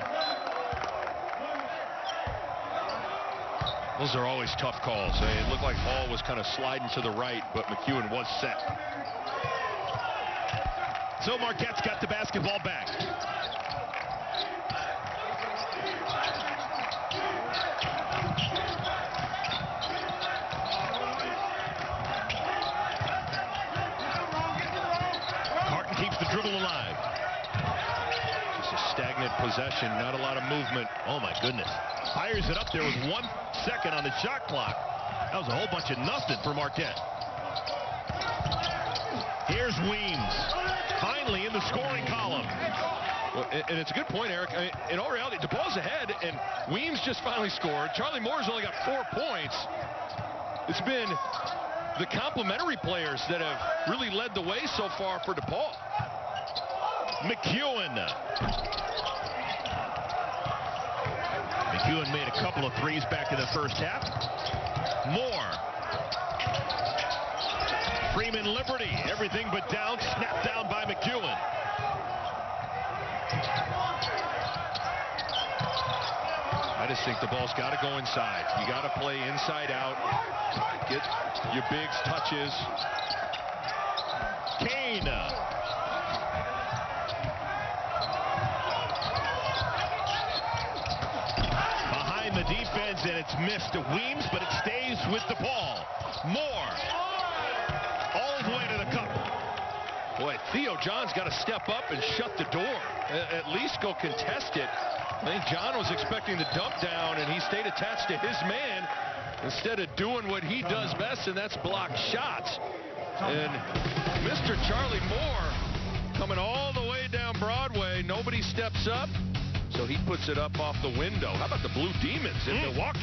S2: Those are always tough calls. It looked like Hall was kind of sliding to the right, but McEwen was set.
S1: So Marquette's got the basketball back. Carton keeps the dribble alive.
S2: Just a stagnant possession, not a lot of movement.
S1: Oh my goodness. Fires it up there with 1 second on the shot clock. That was a whole bunch of nothing for Marquette. Here's Weems, finally in the scoring column.
S2: Well, and it's a good point, Eric. I mean, in all reality, Depaul's ahead, and Weems just finally scored. Charlie Moore's only got 4 points. It's been the complementary players that have really led the way so far for Depaul.
S1: McEwen. McEwen made a couple of threes back in the first half. Moore. Freeman Liberty, everything but down, snapped down by McEwen.
S2: I just think the ball's got to go inside. You got to play inside out. Get your bigs touches.
S1: Kane. Behind the defense, and it's missed to Weems, but it stays with the ball. Moore. All the way to the cup.
S2: Boy, Theo John's got to step up and shut the door. At least go contest it. I think John was expecting the dump down, and he stayed attached to his man instead of doing what he does best, and that's block shots. And Mr. Charlie Moore coming all the way down Broadway. Nobody steps up, so he puts it up off the window. How about the Blue Demons in Milwaukee?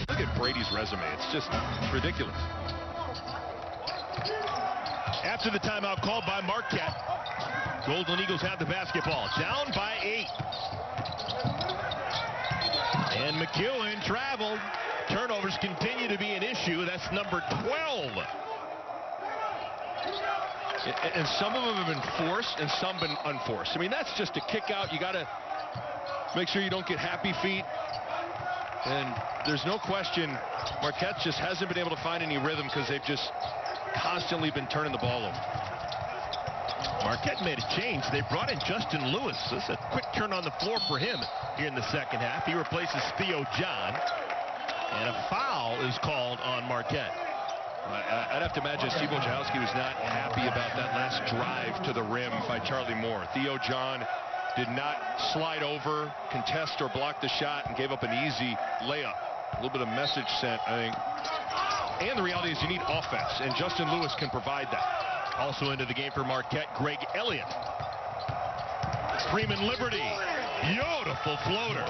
S2: Look at Brady's resume. It's just ridiculous.
S1: After the timeout called by Marquette, Golden Eagles have the basketball, down by 8. And McEwen traveled. Turnovers continue to be an issue. That's number 12.
S2: And some of them have been forced and some been unforced. I mean, that's just a kick out. You got to make sure you don't get happy feet. And there's no question Marquette just hasn't been able to find any rhythm because they've just constantly been turning the ball over.
S1: Marquette made a change. They brought in Justin Lewis. This is a quick turn on the floor for him here in the second half. He replaces Theo John. And a foul is called on Marquette.
S2: I'd have to imagine Steve Wojciechowski was not happy about that last drive to the rim by Charlie Moore. Theo John did not slide over, contest, or block the shot and gave up an easy layup. A little bit of message sent, I think. And the reality is you need offense, and Justin Lewis can provide that.
S1: Also into the game for Marquette, Greg Elliott. Freeman Liberty. Beautiful floater.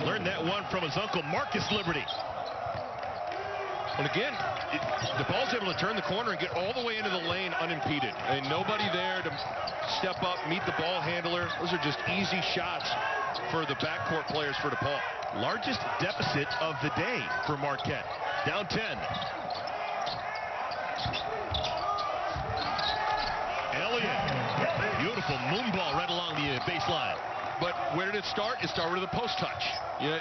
S1: Learned that one from his uncle, Marcus Liberty.
S2: And again, Depaul's able to turn the corner and get all the way into the lane unimpeded. And nobody there to step up, meet the ball handler. Those are just easy shots for the backcourt players for Depaul.
S1: Largest deficit of the day for Marquette. Down 10. Elliott. Beautiful moon ball right along the baseline.
S2: But where did it start? It started with a post touch. Yeah,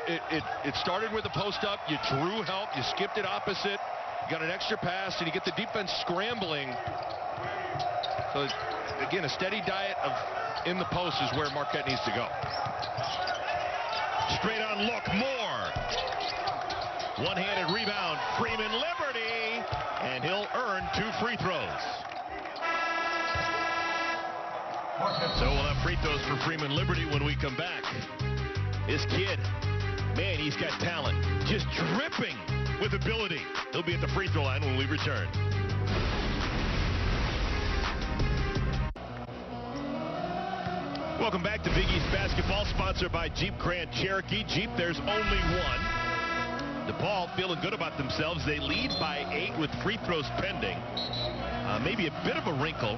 S2: it started with a post up. You drew help. You skipped it opposite. You got an extra pass, and you get the defense scrambling. So, again, a steady diet of in the post is where Marquette needs to go.
S1: Straight on look, Moore. One-handed rebound, Freeman Liberty, and he'll earn 2 free throws. So we'll have free throws for Freeman Liberty when we come back. This kid, man, he's got talent. Just dripping with ability. He'll be at the free throw line when we return. Welcome back to Big East Basketball, sponsored by Jeep Grand Cherokee. Jeep, there's only one. Depaul feeling good about themselves. They lead by 8 with free throws pending. Maybe a bit of a wrinkle.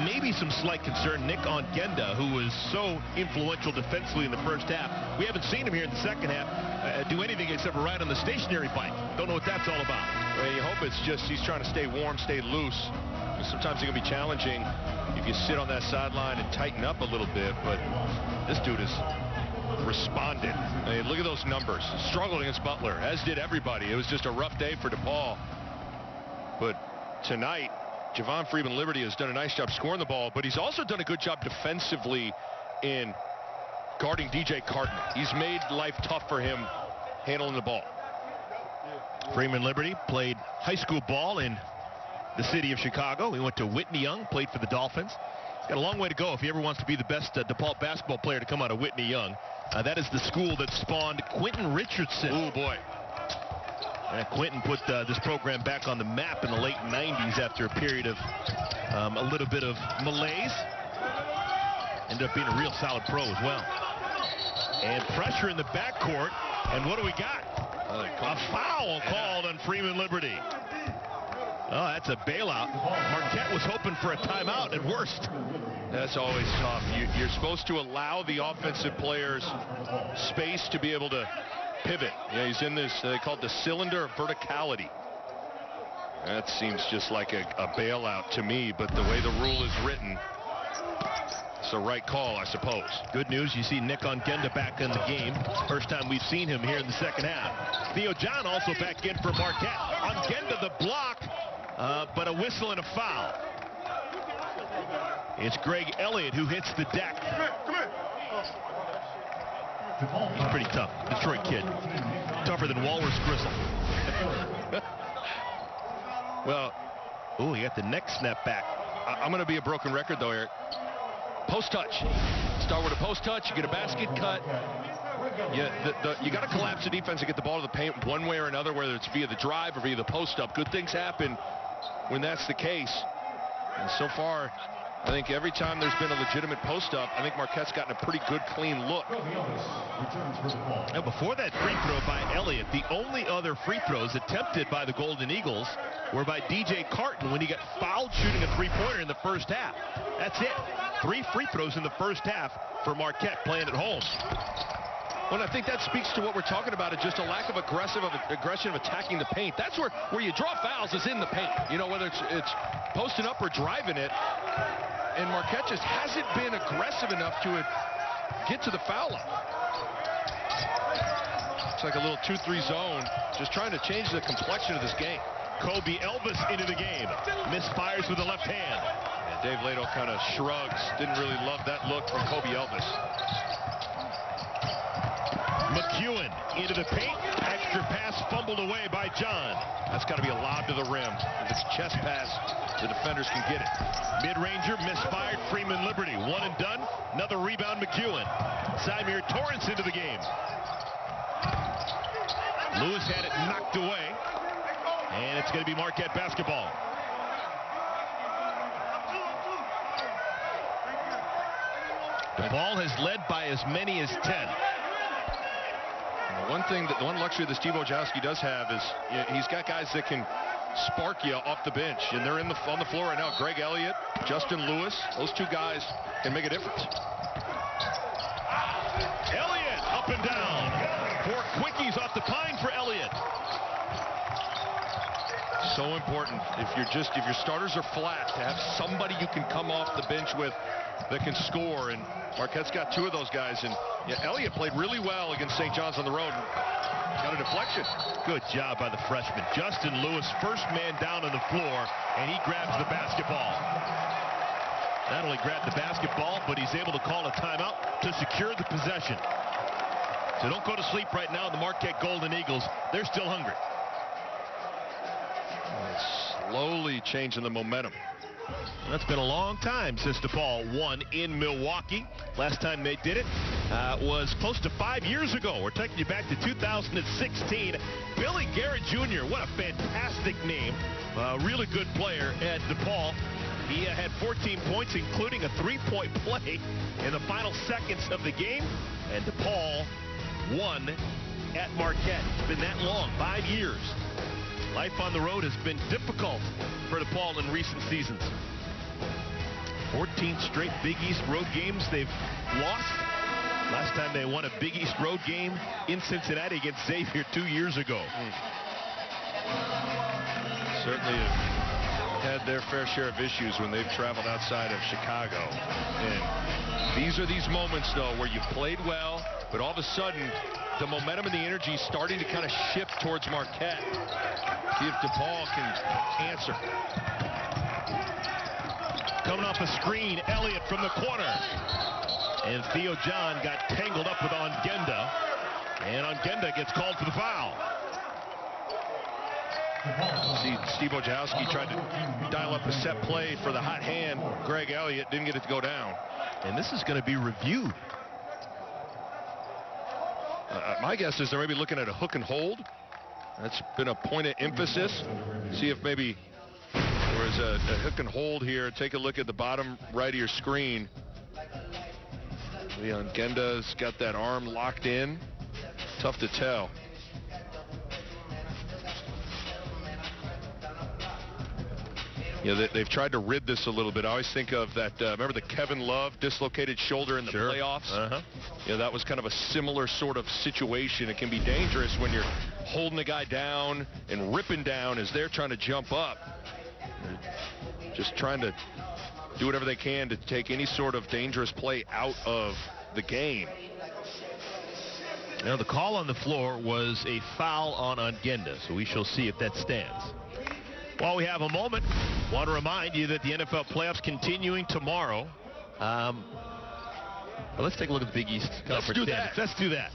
S1: Maybe some slight concern. Nick Ongenda, who was so influential defensively in the first half. We haven't seen him here in the second half do anything except ride on the stationary bike. Don't know what that's all about.
S2: Well, you hope it's just he's trying to stay warm, stay loose. Sometimes it can be challenging if you sit on that sideline and tighten up a little bit, but this dude has responded. I mean, look at those numbers. Struggled against Butler, as did everybody. It was just a rough day for Depaul. But tonight, Javon Freeman Liberty has done a nice job scoring the ball, but he's also done a good job defensively in guarding DJ Carton. He's made life tough for him handling the ball.
S1: Freeman Liberty played high school ball in the city of Chicago. He went to Whitney Young, played for the Dolphins. He's got a long way to go if he ever wants to be the best DePaul basketball player to come out of Whitney Young. That is the school that spawned Quentin Richardson.
S2: Oh, boy.
S1: Quentin put this program back on the map in the late 90s after a period of a little bit of malaise. Ended up being a real solid pro as well. And pressure in the backcourt. And what do we got? A foul called on Freeman Liberty. Oh, that's a bailout. Marquette was hoping for a timeout at worst.
S2: That's always tough. You're supposed to allow the offensive players space to be able to pivot. Yeah, he's in this, they call it the cylinder of verticality. That seems just like a bailout to me, but the way the rule is written, it's the right call, I suppose.
S1: Good news, you see Nick Ongenda back in the game. First time we've seen him here in the second half. Theo John also back in for Marquette. Ongenda the block, but a whistle and a foul. It's Greg Elliott who hits the deck. He's pretty tough. Detroit kid. Tougher than Walrus Gristle.
S2: Well,
S1: oh, he got the neck snap back.
S2: I'm going to be a broken record, though, Eric. Post touch. Start with a post touch. You get a basket cut. You got to collapse the defense and get the ball to the paint one way or another, whether it's via the drive or via the post up. Good things happen when that's the case. And so far, I think every time there's been a legitimate post-up, I think Marquette's gotten a pretty good, clean look.
S1: Now, before that free throw by Elliott, the only other free throws attempted by the Golden Eagles were by DJ Carton when he got fouled shooting a three-pointer in the first half. That's it. 3 free throws in the first half for Marquette playing at home.
S2: Well, I think that speaks to what we're talking about, is just a lack of aggression of attacking the paint. That's where you draw fouls is in the paint. You know, whether it's posting up or driving it. And Marquette just hasn't been aggressive enough to get to the foul line. It's like a little 2-3 zone, just trying to change the complexion of this game.
S1: Kobe Elvis into the game. Misfires with the left hand.
S2: Dave Lato kind of shrugs. Didn't really love that look from Kobe Elvis.
S1: McEwen into the paint. Extra pass fumbled away by John.
S2: That's got to be a lob to the rim. If it's chest pass, the defenders can get it.
S1: Mid-ranger misfired. Freeman Liberty. One and done. Another rebound, McEwen. Symir Torrance into the game. Lewis had it knocked away. And it's going to be Marquette basketball. Depaul has led by as many as 10.
S2: The one luxury that Steve Wojciechowski does have is he's got guys that can spark you off the bench, and they're on the floor right now. Greg Elliott, Justin Lewis, those two guys can make a difference.
S1: Elliott up and down. 4 quickies off the pine for Elliott.
S2: So important if your starters are flat to have somebody you can come off the bench with that can score, and Marquette's got 2 of those guys, and Elliott played really well against St. John's on the road and got a deflection.
S1: Good job by the freshman. Justin Lewis, first man down on the floor, and he grabs the basketball. Not only grabbed the basketball, but he's able to call a timeout to secure the possession. So don't go to sleep right now. The Marquette Golden Eagles, they're still hungry.
S2: Slowly changing the momentum.
S1: That's been a long time since Depaul won in Milwaukee. Last time they did it was close to 5 years ago. We're taking you back to 2016. Billy Garrett Jr., what a fantastic name. Really good player at Depaul. He had 14 points, including a 3-point play in the final seconds of the game. And Depaul won at Marquette. It's been that long, 5 years. Life on the road has been difficult for Depaul in recent seasons. 14 straight Big East road games they've lost. Last time they won a Big East road game in Cincinnati against Xavier 2 years ago.
S2: Certainly have had their fair share of issues when they've traveled outside of Chicago. And these moments, though, where you've played well, but all of a sudden the momentum and the energy is starting to kind of shift towards Marquette. See if Depaul can answer.
S1: Coming off a screen, Elliott from the corner. And Theo John got tangled up with Ongenda. And Ongenda gets called for the foul.
S2: See, Steve Wojciechowski tried to dial up a set play for the hot hand. Greg Elliott didn't get it to go down.
S1: And this is going to be reviewed.
S2: My guess is they're maybe looking at a hook and hold. That's been a point of emphasis. See if maybe there is a hook and hold here. Take a look at the bottom right of your screen. Leon Genda's got that arm locked in. Tough to tell. They've tried to rid this a little bit. I always think of that, remember the Kevin Love dislocated shoulder in the playoffs? That was kind of a similar sort of situation. It can be dangerous when you're holding a guy down and ripping down as they're trying to jump up. Just trying to do whatever they can to take any sort of dangerous play out of the game.
S1: Now, the call on the floor was a foul on Ongenda, so we shall see if that stands. While we have a moment, want to remind you that the NFL playoffs continuing tomorrow. Let's take a look at the Big East Conference standings. Let's do that.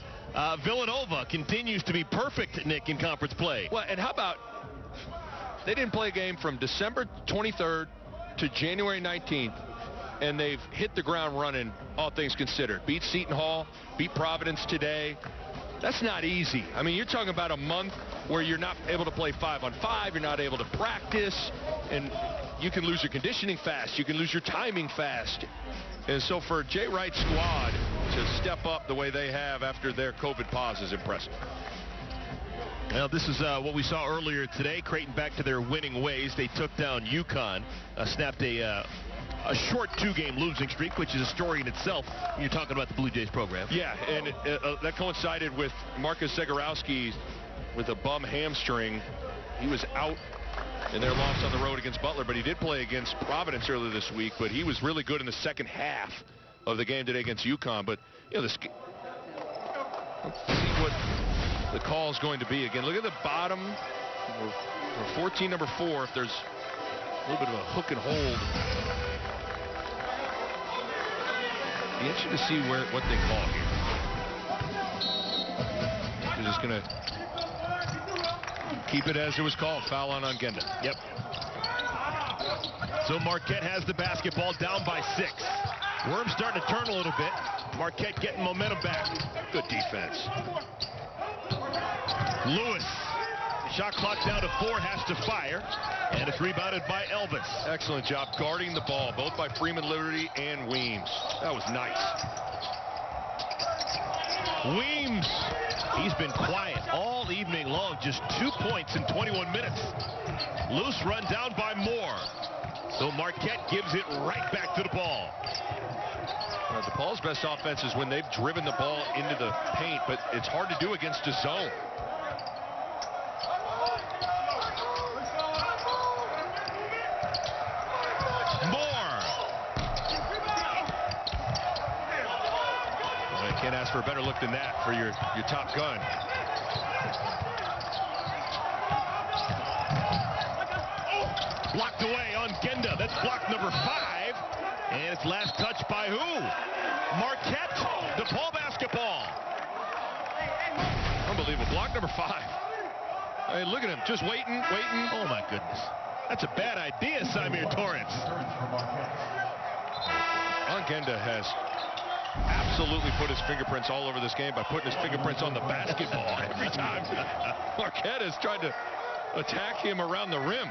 S1: Villanova continues to be perfect, Nick, in conference play.
S2: Well, and how about they didn't play a game from December 23rd to January 19th, and they've hit the ground running, all things considered. Beat Seton Hall, beat Providence today. That's not easy. I mean, you're talking about a month where you're not able to play 5-on-5, you're not able to practice, and you can lose your conditioning fast, you can lose your timing fast. And so for Jay Wright's squad to step up the way they have after their COVID pause is impressive.
S1: Well, this is what we saw earlier today. Creighton back to their winning ways. They took down UConn, snapped a short 2-game losing streak, which is a story in itself when you're talking about the Blue Jays program.
S2: Yeah, and that coincided with Marcus Zegarowski with a bum hamstring. He was out in their loss on the road against Butler, but he did play against Providence earlier this week, but he was really good in the second half of the game today against UConn. But, let's see what the call is going to be. Again, look at the bottom for 14, number 4, if there's a little bit of a hook and hold. Be interesting to see what they call here. They're just going to keep it as it was called. Foul on Ongenda.
S1: Yep. So Marquette has the basketball, down by 6. Worms starting to turn a little bit. Marquette getting momentum back.
S2: Good defense.
S1: Lewis. Shot clock down to 4, has to fire. And it's rebounded by Elvis.
S2: Excellent job guarding the ball, both by Freeman Liberty and Weems. That was nice.
S1: Weems. He's been quiet all evening long. Just 2 points in 21 minutes. Loose run down by Moore. So Marquette gives it right back to the ball.
S2: DePaul's best offense is when they've driven the ball into the paint, but it's hard to do against a zone. Can't ask for a better look than that for your top gun.
S1: Blocked away on Ongenda. That's block number 5. And it's last touch by who? Marquette. DePaul basketball.
S2: Unbelievable. Block number 5. Hey, look at him. Just waiting.
S1: Oh, my goodness. That's a bad idea, Samir Torrance.
S2: Ongenda has absolutely put his fingerprints all over this game by putting his fingerprints on the basketball every time Marquette has tried to attack him around the rim.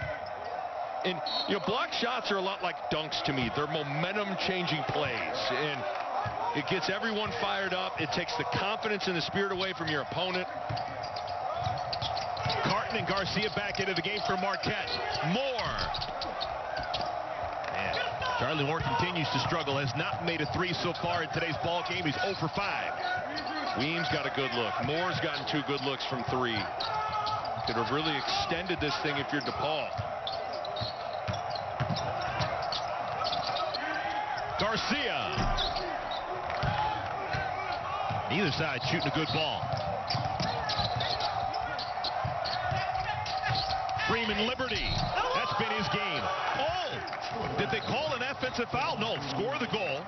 S2: And, you know, block shots are a lot like dunks to me. They're momentum-changing plays, and it gets everyone fired up. It takes the confidence and the spirit away from your opponent.
S1: Carton and Garcia back into the game for Marquette. Moore. Man, Charlie Moore continues to struggle. Has not made a 3 so far in today's ball game. He's 0 for 5.
S2: Weems got a good look. Moore's gotten 2 good looks from 3. Could have really extended this thing if you're DePaul.
S1: Garcia. Neither side shooting a good ball. Freeman Liberty. That's been his game. Oh! Did they call an offensive foul? No. Score the goal.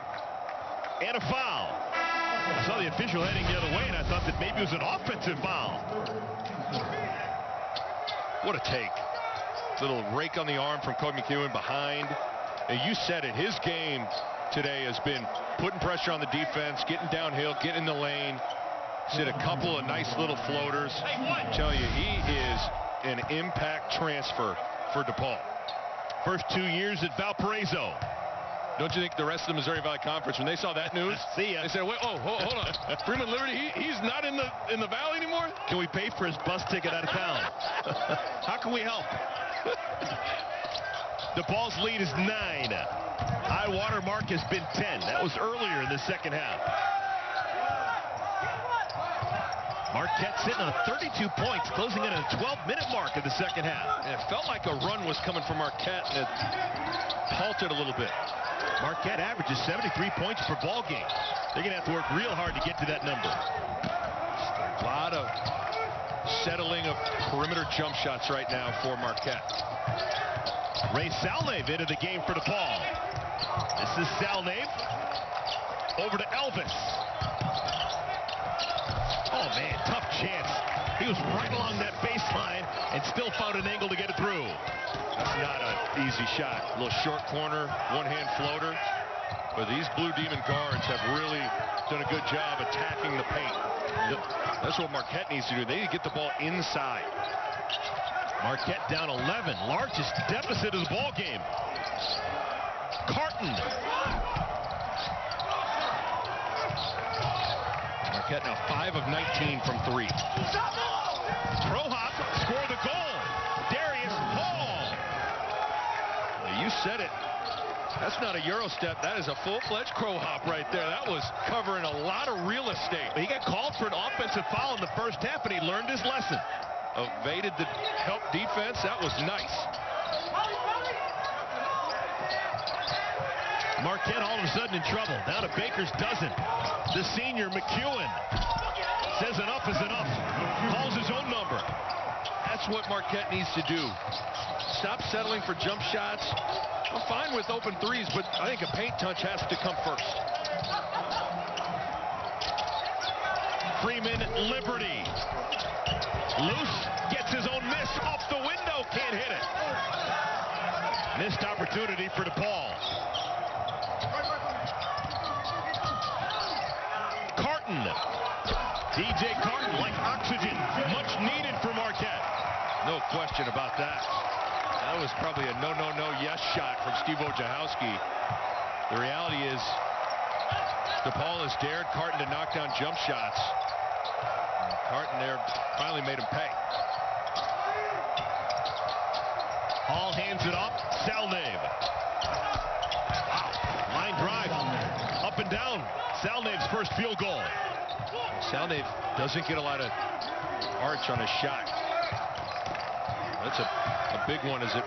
S1: And a foul. I saw the official heading the other way, and I thought that maybe it was an offensive foul.
S2: What a take. Little rake on the arm from Cody McEwen behind. And you said it. His game today has been putting pressure on the defense, getting downhill, getting in the lane. He's hit a couple of nice little floaters. I tell you, he is an impact transfer for DePaul.
S1: First 2 years at Valparaiso.
S2: Don't you think the rest of the Missouri Valley Conference, when they saw that news,
S1: see ya.
S2: They said, wait, oh, hold on. Freeman Liberty, he's not in the Valley anymore?
S1: Can we pay for his bus ticket out of town? How can we help? DePaul's lead is 9. High water mark has been 10. That was earlier in the second half. Marquette sitting on 32 points, closing in on a 12-minute mark of the second half.
S2: And it felt like a run was coming from Marquette, and it halted a little bit.
S1: Marquette averages 73 points per ball game. They're going to have to work real hard to get to that number.
S2: A lot of settling of perimeter jump shots right now for Marquette.
S1: Ray Salnave into the game for DePaul. This is Salnave. Over to Elvis. Oh, man, tough chance. He was right along that baseline and still found an angle to get it through.
S2: That's not an easy shot. A little short corner, one-hand floater. But these Blue Demon guards have really done a good job attacking the paint. That's what Marquette needs to do. They need to get the ball inside.
S1: Marquette down 11, largest deficit of the ball game. Carton.
S2: Marquette now 5 of 19 from 3.
S1: Pro hop, score the goal. Darius Hall.
S2: You said it. That's not a Euro step. That is a full-fledged crow hop right there. That was covering a lot of real estate.
S1: He got called for an offensive foul in the first half, and he learned his lesson.
S2: Evaded the help defense. That was nice.
S1: Marquette all of a sudden in trouble. Now to Baker's dozen. The senior McEwen says enough is enough. Calls his own number.
S2: That's what Marquette needs to do. Stop settling for jump shots. I'm fine with open threes, but I think a paint touch has to come first.
S1: Freeman, Liberty. Loose, gets his own miss off the window, can't hit it. Missed opportunity for Depaul. Carton. DJ Carton, like oxygen, much needed for Marquette.
S2: No question about that. That was probably a no, yes shot from Steve Wojciechowski. The reality is, Depaul has dared Carton to knock down jump shots. And Carton there finally made him pay.
S1: Hall hands it off. Salnave. Wow. Line drive. Up and down. Salnave's first field goal.
S2: Salnave doesn't get a lot of arch on his shot. That's a big one as it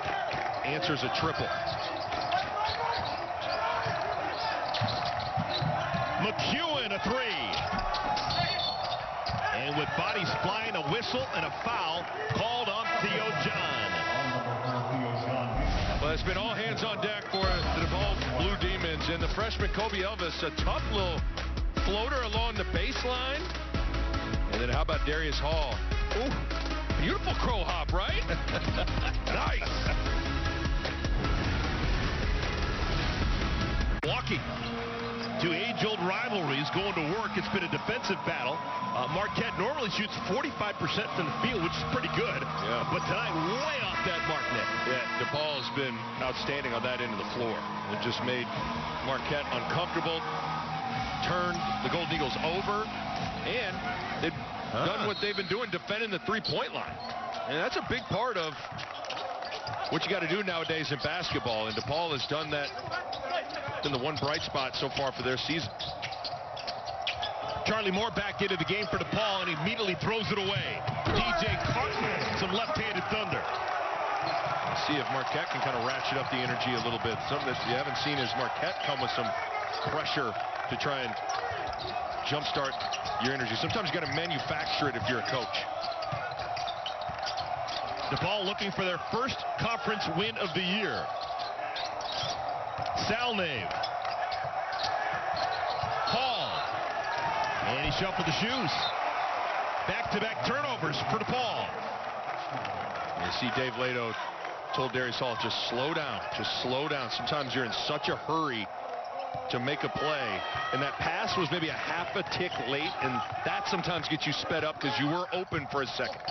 S2: answers a triple.
S1: McEwen, a three. And with bodies flying, a whistle and a foul called on Theo John.
S2: Well, it's been all hands on deck for the Depaul Blue Demons, and the freshman Kobe Elvis, a tough little floater along the baseline. And then how about Darius Hall? Ooh, beautiful crow hop, right? Nice.
S1: Walking. Two age-old rivalries going to work. It's been a defensive battle. Marquette normally shoots 45% from the field, which is pretty good.
S2: Yeah.
S1: But tonight, way off that mark, Nick.
S2: Yeah, Depaul has been outstanding on that end of the floor. It just made Marquette uncomfortable, turned the Golden Eagles over, and they've done what they've been doing, defending the three-point line. And that's a big part of what you got to do nowadays in basketball, and Depaul has done that. Been the one bright spot so far for their season.
S1: Charlie Moore back into the game for Depaul, and he immediately throws it away. DJ Carton, some left-handed thunder.
S2: See if Marquette can kind of ratchet up the energy a little bit. Something that you haven't seen is Marquette come with some pressure to try and jumpstart your energy. Sometimes you got to manufacture it if you're a coach.
S1: Depaul looking for their first conference win of the year. Salnave. Hall. And he shuffled the shoes. Back-to-back turnovers for Depaul.
S2: You see Dave Lato told Darius Hall, just slow down. Just slow down. Sometimes you're in such a hurry to make a play. And that pass was maybe a half a tick late, and that sometimes gets you sped up because you were open for a second.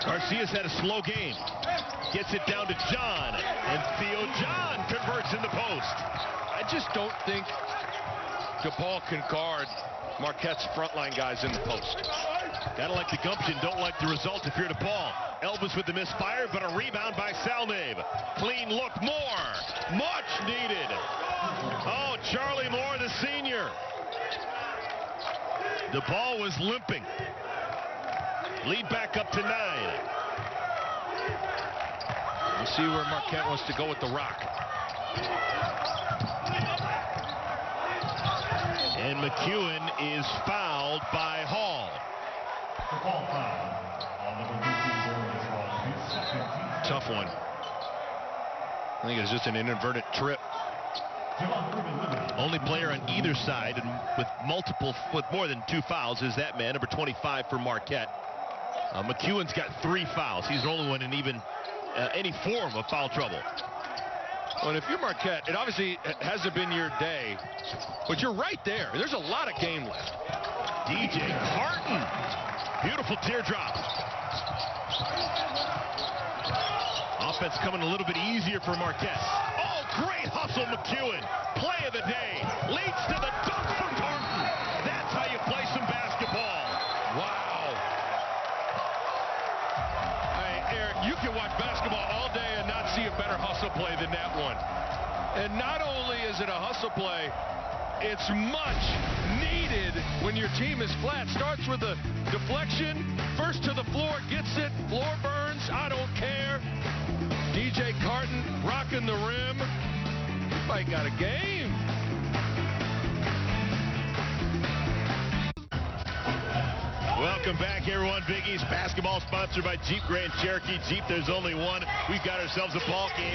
S1: Garcia's had a slow game. Gets it down to John, and Theo John converts in the post.
S2: I just don't think Depaul can guard Marquette's frontline guys in the post.
S1: Gotta like the gumption, don't like the result if you're Depaul. Elvis with the misfire, but a rebound by Salnave. Clean look, Moore. Much needed. Oh, Charlie Moore, the senior. Depaul was limping. Lead back up to 9.
S2: We'll see where Marquette wants to go with the rock.
S1: And McEwen is fouled by Hall.
S2: Tough one. I think it's just an inadvertent trip.
S1: Only player on either side, and with more than 2 fouls, is that man, number 25 for Marquette. McEwen's got 3 fouls. He's the only one in even any form of foul trouble.
S2: Well, if you're Marquette, it obviously hasn't been your day, but you're right there. There's a lot of game left.
S1: DJ Carton. Beautiful teardrop. Offense coming a little bit easier for Marquette. Oh, great hustle, McEwen. Play of the day. Leads to the dunk for Carton. That's how you play some basketball.
S2: Wow. Hey, Eric, you can watch basketball all day and not see a better hustle play than that one. And not only is it a hustle play, it's much needed when your team is flat. Starts with a deflection, first to the floor, gets it, floor burns, I don't care. DJ Carton rocking the rim. This fight got a game.
S1: Well, Welcome back, everyone. Big East basketball sponsored by Jeep Grand Cherokee. Jeep, there's only one. We've got ourselves a ball game.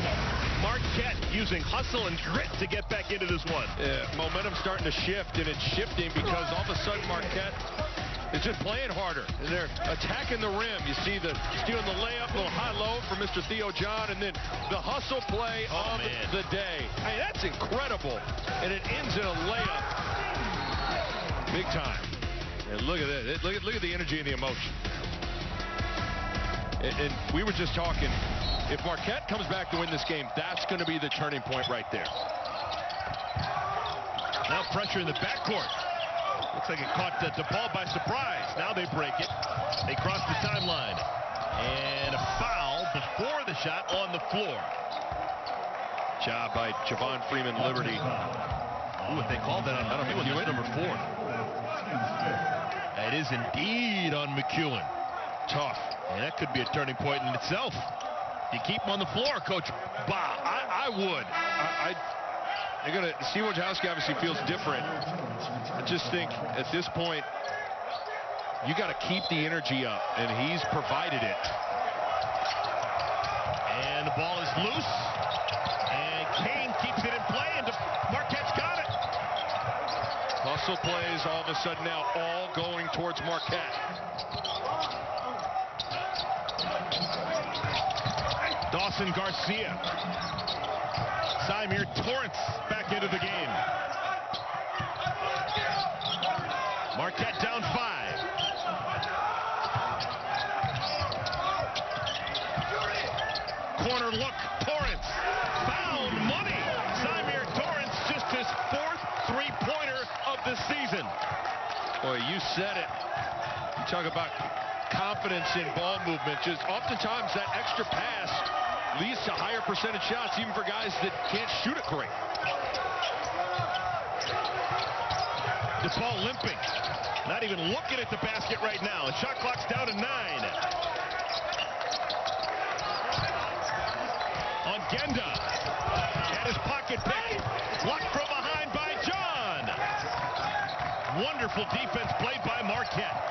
S1: Marquette using hustle and grit to get back into this one.
S2: Yeah, momentum's starting to shift, and it's shifting because all of a sudden Marquette is just playing harder, and they're attacking the rim. You see the stealing the layup, little high-low for Mr. Theo John, and then the hustle play of the day. Hey, that's incredible, and it ends in a layup. Big time. And look at that. Look at the energy and the emotion. And we were just talking, if Marquette comes back to win this game, that's going to be the turning point right there.
S1: Now pressure in the backcourt. Looks like it caught Depaul by surprise. Now they break it. They cross the timeline. And a foul before the shot on the floor.
S2: Job by Javon Freeman Liberty.
S1: Ooh, if they called that on McEwen, that's number 4. It is indeed on McEwen.
S2: Tough.
S1: And that could be a turning point in itself. You keep him on the floor, Coach Bob.
S2: I would. They're going to see Wojciechowski obviously feels different. I just think at this point, you got to keep the energy up, and he's provided it.
S1: And the ball is loose. And Kane keeps it in play, and Marquette's got it.
S2: Hustle plays all of a sudden now all going towards Marquette.
S1: Dawson Garcia. Symir Torrance back into the game. Marquette down 5. Corner look, Torrance. Found money. Symir Torrance, just his 4th three-pointer of the season.
S2: Boy, you said it. You talk about confidence in ball movement. Just oftentimes that extra pass leads to higher percentage shots, even for guys that can't shoot it great.
S1: Depaul limping. Not even looking at the basket right now. The shot clock's down to 9. On Genda. At his pocket pick. Blocked from behind by John. Wonderful defense played by Marquette.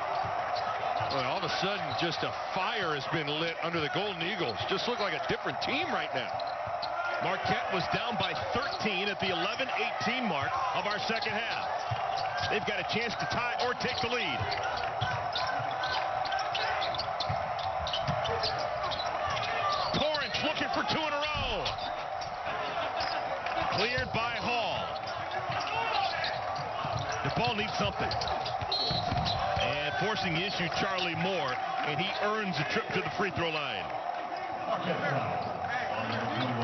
S2: Well, all of a sudden, just a fire has been lit under the Golden Eagles. Just look like a different team right now.
S1: Marquette was down by 13 at the 11-18 mark of our second half. They've got a chance to tie or take the lead. Torrance looking for 2 in a row. Cleared by Hall. Depaul needs something. And forcing the issue, Charlie Moore, and he earns a trip to the free throw line.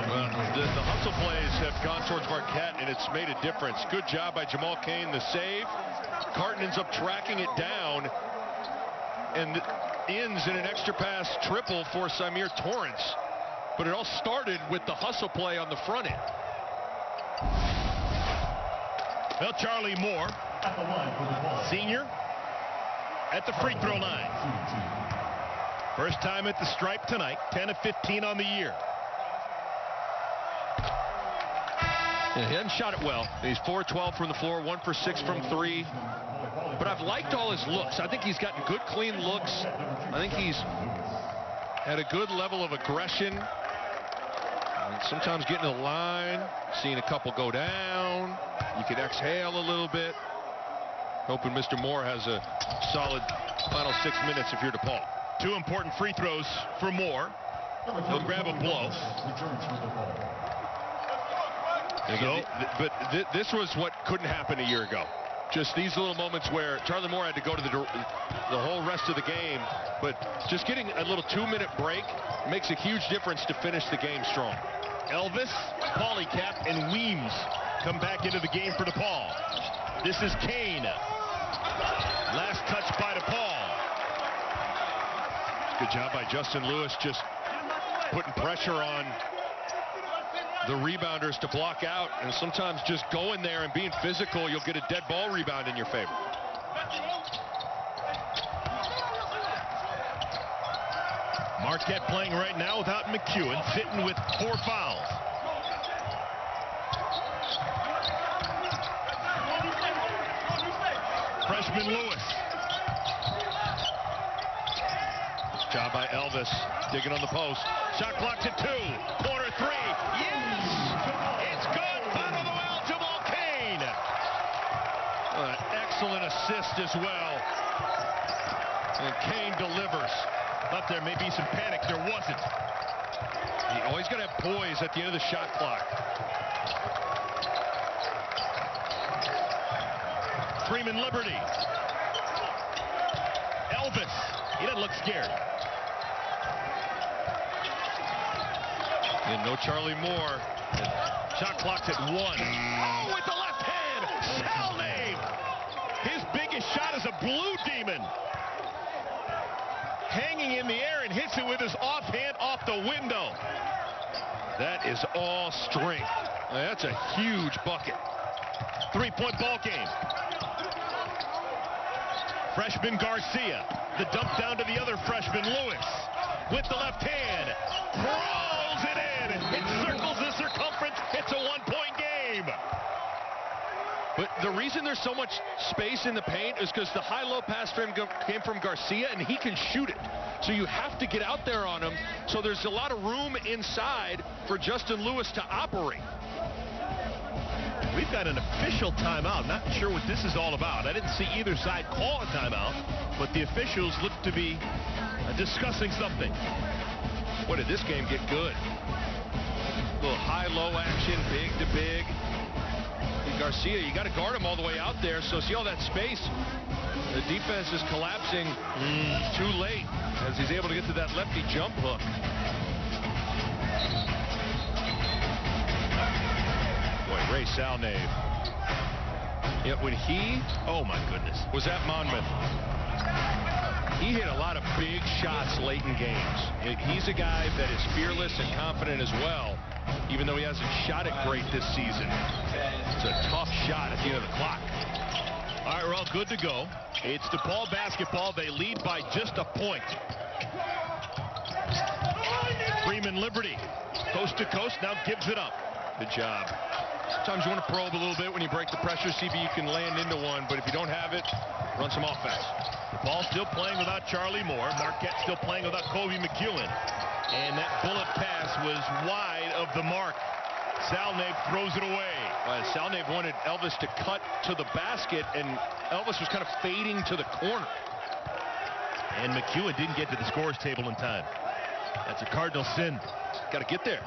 S2: Well, the hustle plays have gone towards Marquette, and it's made a difference. Good job by Jamal Kane, the save. Carton ends up tracking it down and ends in an extra pass triple for Symir Torrance. But it all started with the hustle play on the front end.
S1: Well, Charlie Moore, senior, at the free throw line. First time at the stripe tonight, 10 of 15 on the year.
S2: Yeah, he hasn't shot it well. He's 4-12 from the floor, 1 for 6 from 3. But I've liked all his looks. I think he's gotten good, clean looks. I think he's had a good level of aggression. And sometimes getting to the line, seeing a couple go down. You can exhale a little bit. Hoping Mr. Moore has a solid final 6 minutes if you're DePaul.
S1: 2 important free throws for Moore. He'll grab a blow.
S2: But this was what couldn't happen a year ago. Just these little moments where Charlie Moore had to go to the whole rest of the game, but just getting a little 2-minute break makes a huge difference to finish the game strong.
S1: Elvis, Polycap, and Weems come back into the game for DePaul. This is Kane. Last touch by DePaul.
S2: Good job by Justin Lewis, just putting pressure on the rebounders to block out, and sometimes just going there and being physical, you'll get a dead ball rebound in your favor.
S1: Marquette playing right now without McEwen, sitting with 4 fouls. Freshman Lewis.
S2: by Elvis. Digging on the post.
S1: Shot clock's at 2. Corner 3. Yes! It's good. Bottom eligible. Kane.
S2: An excellent assist as well. And Kane delivers.
S1: Thought there may be some panic. There wasn't.
S2: You always got to have poise at the end of the shot clock.
S1: Freeman Liberty. Elvis. He doesn't look scared.
S2: And no Charlie Moore.
S1: Shot clock's at 1. Oh, with the left hand. Salnave. His biggest shot is a blue demon. Hanging in the air and hits it with his offhand off the window.
S2: That is all strength. That's a huge bucket.
S1: 3-point ball game. Freshman Garcia. The dump down to the other freshman, Lewis. With the left hand. Rolls it in. It circles the circumference. It's a 1-point game.
S2: But the reason there's so much space in the paint is because the high-low pass frame came from Garcia, and he can shoot it. So you have to get out there on him. So there's a lot of room inside for Justin Lewis to operate.
S1: We've got an official timeout. Not sure what this is all about. I didn't see either side call a timeout, but the officials look to be discussing something.
S2: Boy, did this game get good. A little high-low action, big to big. Garcia, you got to guard him all the way out there. So see all that space. The defense is collapsing too late as he's able to get to that lefty jump hook. Boy, Ray Salnave. Yet when he, oh my goodness, was at Monmouth, he hit a lot of big shots late in games. He's a guy that is fearless and confident as well, even though he hasn't shot it great this season. It's a tough shot at the end of the clock.
S1: All right, we're all good to go. It's DePaul basketball. They lead by just a point. Freeman Liberty, coast to coast, now gives it up.
S2: Good job. Sometimes you want to probe a little bit when you break the pressure, see if you can land into one, but if you don't have it, run some offense.
S1: DePaul still playing without Charlie Moore. Marquette still playing without Kobe McEwen. And that bullet pass was wide of the mark. Salnave throws it away.
S2: Salnave wanted Elvis to cut to the basket, and Elvis was kind of fading to the corner.
S1: And McEwen didn't get to the scorer's table in time. That's a Cardinal sin.
S2: Got to get there.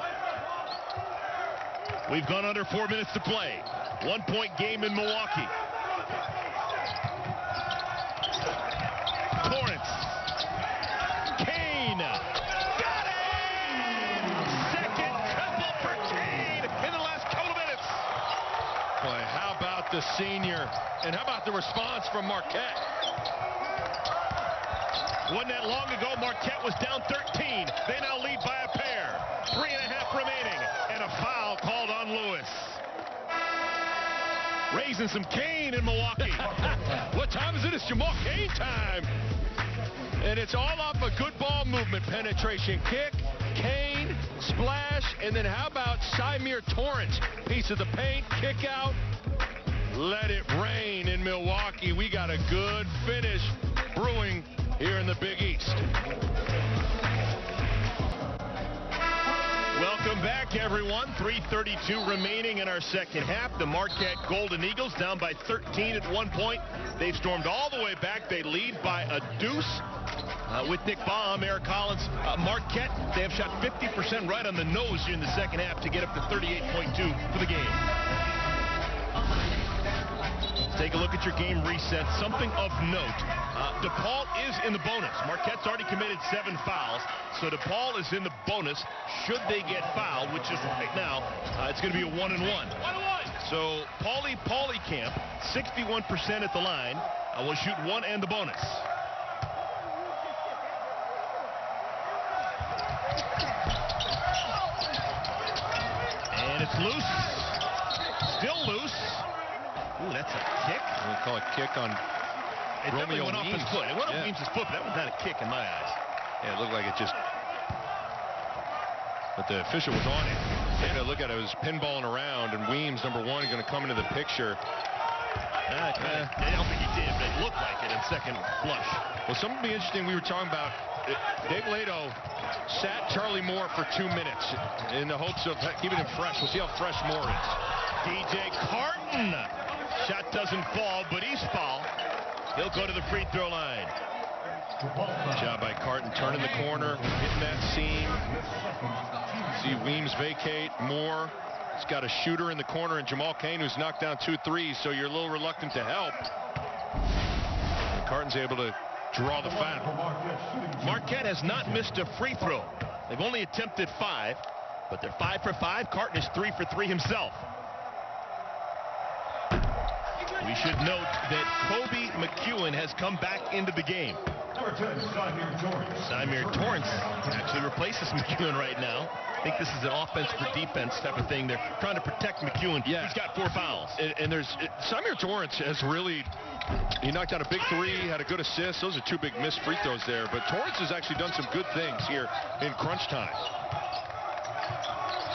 S1: We've gone under 4 minutes to play. 1-point game in Milwaukee. Torrance. Kane. Got it! Second triple for Kane in the last couple of minutes.
S2: Boy, how about the senior? And how about the response from Marquette?
S1: Wasn't that long ago, Marquette was down 13. They now lead by a pair. 3.5 remaining. And a foul called on Lewis. Raising some Kane in Milwaukee.
S2: What time is it? It's Jamal Kane time. And it's all off a good ball movement. Penetration kick, Kane, splash, and then how about Symir Torrance? Piece of the paint, kick out. Let it rain in Milwaukee. We got a good finish brewing here in the Big East.
S1: Welcome back, everyone. 3:32 remaining in our second half. The Marquette Golden Eagles down by 13 at one point. They've stormed all the way back. They lead by a deuce with Nick Baum, Eric Collins. Marquette, they have shot 50% right on the nose here in the second half to get up to 38.2 for the game. Take a look at your game reset. Something of note. DePaul is in the bonus. Marquette's already committed 7 fouls, so DePaul is in the bonus should they get fouled, which is right now, it's going to be a 1-1. So Paulie Camp, 61% at the line, will shoot 1 and the bonus. And it's loose. Still loose. Ooh, that's a kick.
S2: We'll call it kick on
S1: it
S2: Romeo
S1: went off his foot. It went off Weems' foot, but that was not a kick in my eyes.
S2: Yeah, it looked like it just... But the official was on it. Yeah, look at it. It was pinballing around, and Weems, number 1, is going to come into the picture.
S1: I don't think he did, but it looked like it in second blush.
S2: Well, something interesting we were talking about, Dave Lato sat Charlie Moore for 2 minutes in the hopes of keeping him fresh. We'll see how fresh Moore is.
S1: DJ Carton. Shot doesn't fall, but he's fouled. He'll go to the free throw line.
S2: Good job by Carton, turning the corner, hitting that seam. See Weems vacate. Moore has got a shooter in the corner, and Jamal Cain, who's knocked down 2 threes, so you're a little reluctant to help. And Carton's able to draw the foul.
S1: Marquette has not missed a free throw. They've only attempted 5, but they're 5 for 5. Carton is 3 for 3 himself. We should note that Kobe McEwen has come back into the game. Symir Torrance actually replaces McEwen right now. I think this is an offense for defense type of thing. They're trying to protect McEwen.
S2: Yeah.
S1: He's got 4 fouls.
S2: And Symir Torrance has really, he knocked out a big 3, had a good assist. Those are 2 big missed free throws there. But Torrance has actually done some good things here in crunch time.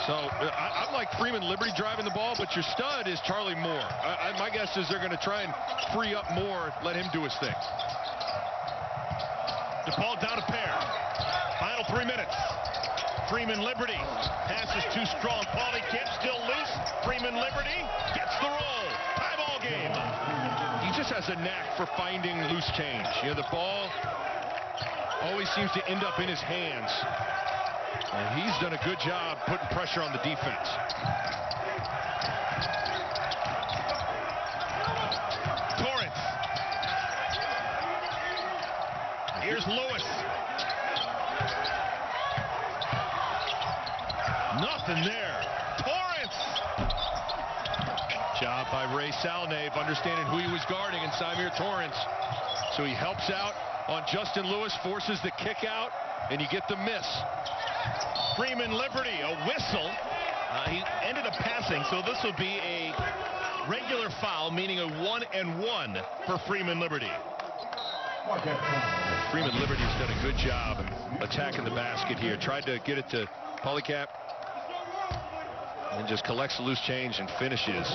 S2: So I like Freeman Liberty driving the ball, but your stud is Charlie Moore. My guess is they're going to try and free up Moore, let him do his thing.
S1: Depaul down a pair. Final 3 minutes. Freeman Liberty. Pass is too strong. Paulie Kemp still loose. Freeman Liberty gets the roll. Tie ball game.
S2: He just has a knack for finding loose change. You know, the ball always seems to end up in his hands. And he's done a good job putting pressure on the defense.
S1: Torrance. Here's Lewis. Nothing there. Torrance.
S2: Job by Ray Salnave, understanding who he was guarding, and Symir Torrance. So he helps out on Justin Lewis, forces the kick out, and you get the miss.
S1: Freeman Liberty, a whistle. He ended up passing, so this will be a regular foul, meaning a 1-and-1 for Freeman Liberty.
S2: Freeman Liberty's done a good job attacking the basket here. Tried to get it to Polycap, and just collects the loose change and finishes.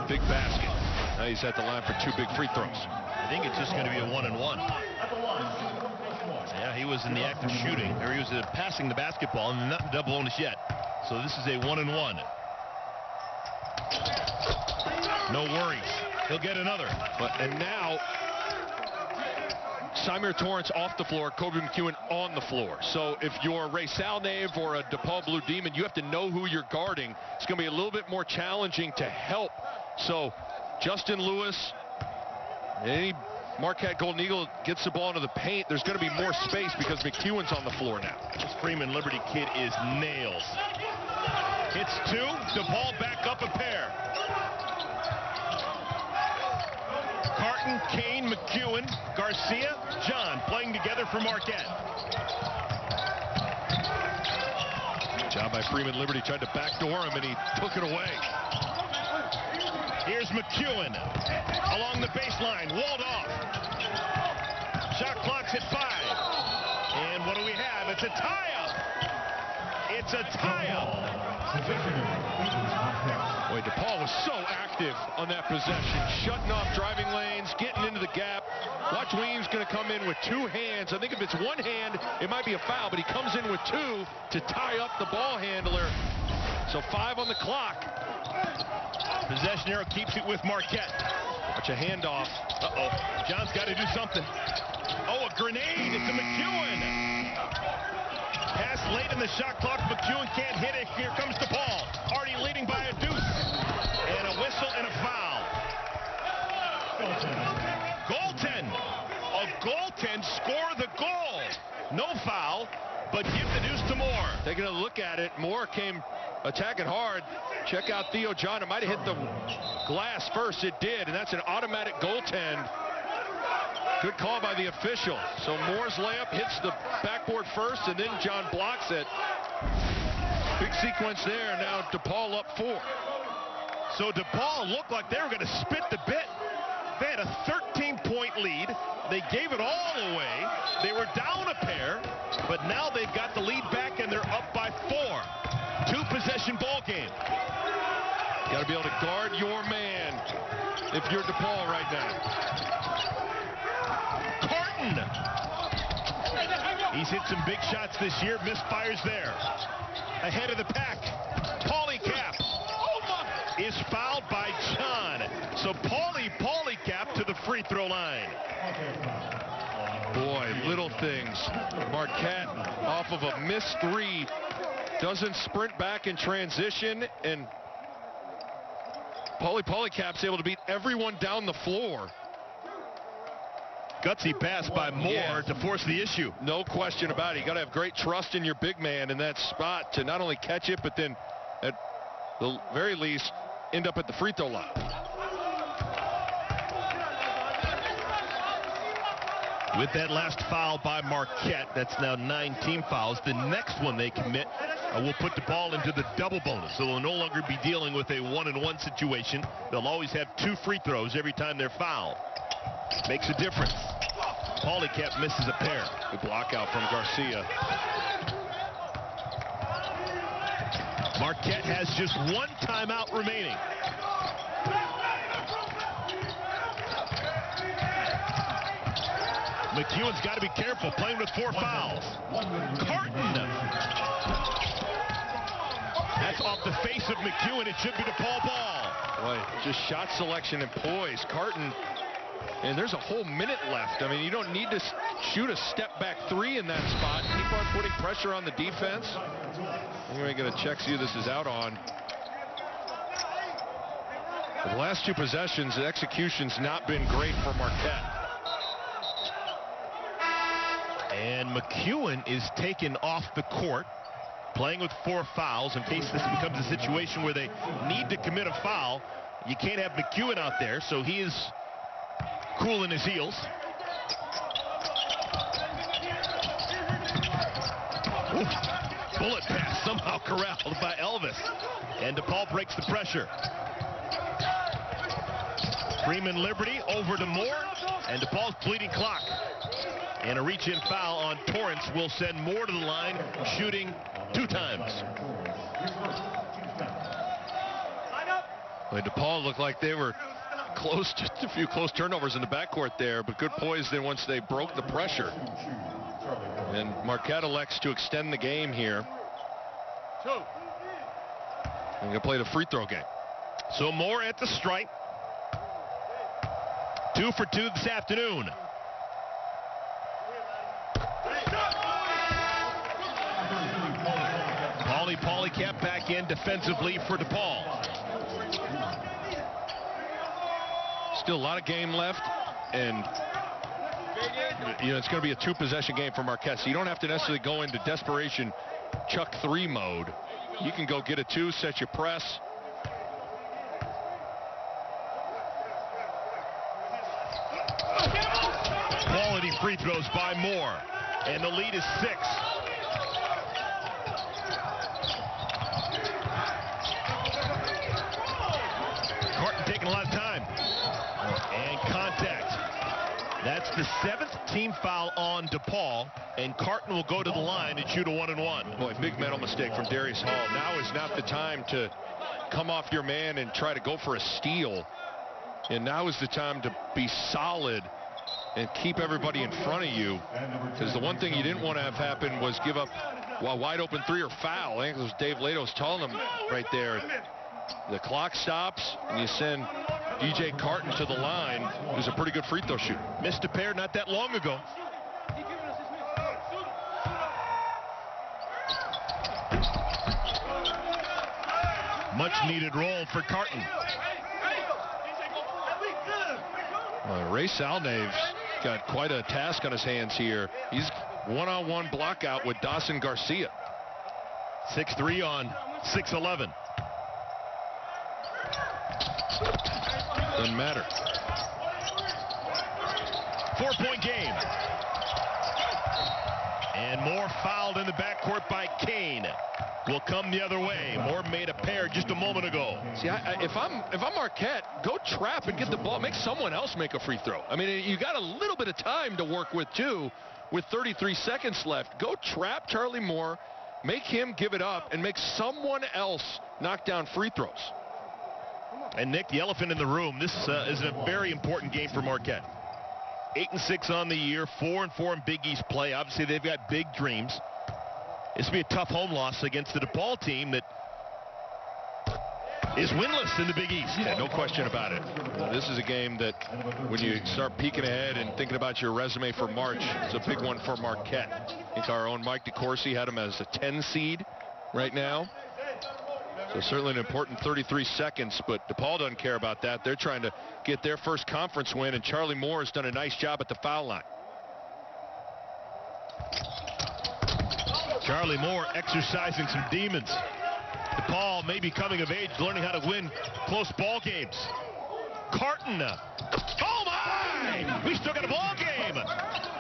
S2: Big basket. Now he's at the line for 2 big free throws.
S1: I think it's just going to be a 1-and-1. Yeah, he was in the act of shooting, or he was passing the basketball, and not double bonus yet. So this is a 1-and-1. No worries. He'll get another.
S2: And now Symir Torrance off the floor, Kobe McEwen on the floor. So if you're Ray Salnave or a Depaul Blue Demon, you have to know who you're guarding. It's going to be a little bit more challenging to help. So Justin Lewis, any Marquette Golden Eagle gets the ball into the paint, there's going to be more space because McEwen's on the floor now.
S1: This Freeman Liberty kid is nails. Hits 2, DePaul back up a pair. Carton, Kane, McEwen, Garcia, John playing together for Marquette.
S2: Job by Freeman Liberty, tried to backdoor him and he took it away.
S1: Here's McEwen along the baseline, walled off. Shot clock's at 5. And what do we have? It's a tie-up. It's a tie-up.
S2: Boy, DePaul was so active on that possession, shutting off driving lanes, getting into the gap. Watch Weems going to come in with 2 hands. I think if it's 1 hand, it might be a foul, but he comes in with 2 to tie up the ball handler. So 5 on the clock.
S1: Possession arrow keeps it with Marquette.
S2: Watch a handoff.
S1: Uh-oh. John's got to do something. Oh, a grenade. It's a McEwen. Pass late in the shot clock. McEwen can't hit it. Here comes DePaul. Already leading by a deuce. And a whistle and a foul. Goaltend. A goaltend. Score the goal. No foul, but give the deuce to Moore.
S2: Taking a look at it. Moore came attacking hard. Check out Theo John. It might have hit the glass first. It did, and that's an automatic goaltend. Good call by the official. So Moore's layup hits the backboard first, and then John blocks it. Big sequence there. Now DePaul up 4.
S1: So DePaul looked like they were going to spit the bit. They had a 13-point lead. They gave it all away. They were down a pair, but now they've got the lead back, and they're up by 4. 2-possession ball game.
S2: Got to be able to guard your man. if you're Depaul right now.
S1: Carton! He's hit some big shots this year. Misfires there. Ahead of the pack. Paulie Cap is fouled by John. So Paulie Cap to the free throw line.
S2: Boy, little things. Marquette off of a missed three. Doesn't sprint back in transition. And Paulie Cap's able to beat everyone down the floor.
S1: Gutsy pass by Moore to force the issue.
S2: No question about it. You got to have great trust in your big man in that spot to not only catch it, but then at the very least end up at the free throw line.
S1: With that last foul by Marquette, that's now 9 team fouls. The next one they commit will put the ball into the double bonus. So they'll no longer be dealing with a 1-and-1 situation. They'll always have 2 free throws every time they're fouled. Makes a difference. Paulie Cap misses a pair.
S2: Good block out from Garcia.
S1: Marquette has just 1 timeout remaining. McEwen's got to be careful, playing with 4 fouls. Carton. That's off the face of McEwen. It should be the Depaul ball.
S2: Boy, just shot selection and poise. Carton. And there's a whole minute left. I mean, you don't need to shoot a step-back 3 in that spot. Keep on putting pressure on the defense. We're going to check, see who this is out on. The last 2 possessions, the execution's not been great for Marquette.
S1: And McEwen is taken off the court, playing with 4 fouls in case this becomes a situation where they need to commit a foul. You can't have McEwen out there, so he is cool in his heels. Ooh, bullet pass somehow corralled by Elvis. And Depaul breaks the pressure. Freeman Liberty over to Moore, and Depaul's bleeding clock. And a reach-in foul on Torrance will send Moore to the line, shooting 2 times.
S2: Well, Depaul looked like they were close, just a few close turnovers in the backcourt there, but good poise then once they broke the pressure. And Marquette elects to extend the game here. And going to play the free throw game.
S1: So Moore at the stripe. 2 for 2 this afternoon. Paulie Cap back in defensively for Depaul.
S2: Still a lot of game left, and you know it's going to be a 2-possession game for Marquette, so you don't have to necessarily go into desperation chuck 3 mode. You can go get a 2, set your press.
S1: Quality free throws by Moore, and the lead is 6. Carton taking a lot of time. And contact. That's the 7th team foul on Depaul, and Carton will go to the line and shoot a 1-and-1.
S2: Boy, big mental mistake from Darius Hall. Now is not the time to come off your man and try to go for a steal. And now is the time to be solid and keep everybody in front of you. Because the one thing you didn't want to have happen was give up a wide open 3 or foul. I think it was Dave Lato's telling him right there. The clock stops, and you send DJ Carton to the line, who's a pretty good free throw shooter.
S1: Missed a pair not that long ago. Much needed roll for Carton.
S2: Ray Salnave's got quite a task on his hands here. He's one-on-one block out with Dawson Garcia.
S1: 6'3" on 6'11".
S2: Doesn't matter.
S1: 4-point game. And Moore fouled in the backcourt by Kane. Will come the other way. Moore made a pair just a moment ago.
S2: See, if I'm Marquette, go trap and get the ball. Make someone else make a free throw. I mean, you got a little bit of time to work with too, with 33 seconds left. Go trap Charlie Moore, make him give it up, and make someone else knock down free throws.
S1: And Nick, the elephant in the room, this is a very important game for Marquette. 8-6 on the year, 4-4 in Big East play. Obviously, they've got big dreams. This will be a tough home loss against the Depaul team that is winless in the Big East.
S2: Yeah, no question about it. This is a game that when you start peeking ahead and thinking about your resume for March, it's a big one for Marquette. I think our own Mike DeCourcy had him as a 10 seed right now. So certainly an important 33 seconds, but DePaul doesn't care about that. They're trying to get their first conference win, and Charlie Moore has done a nice job at the foul line.
S1: Charlie Moore exercising some demons. DePaul may be coming of age, learning how to win close ball games. Carton. Oh my! We still got a ball game.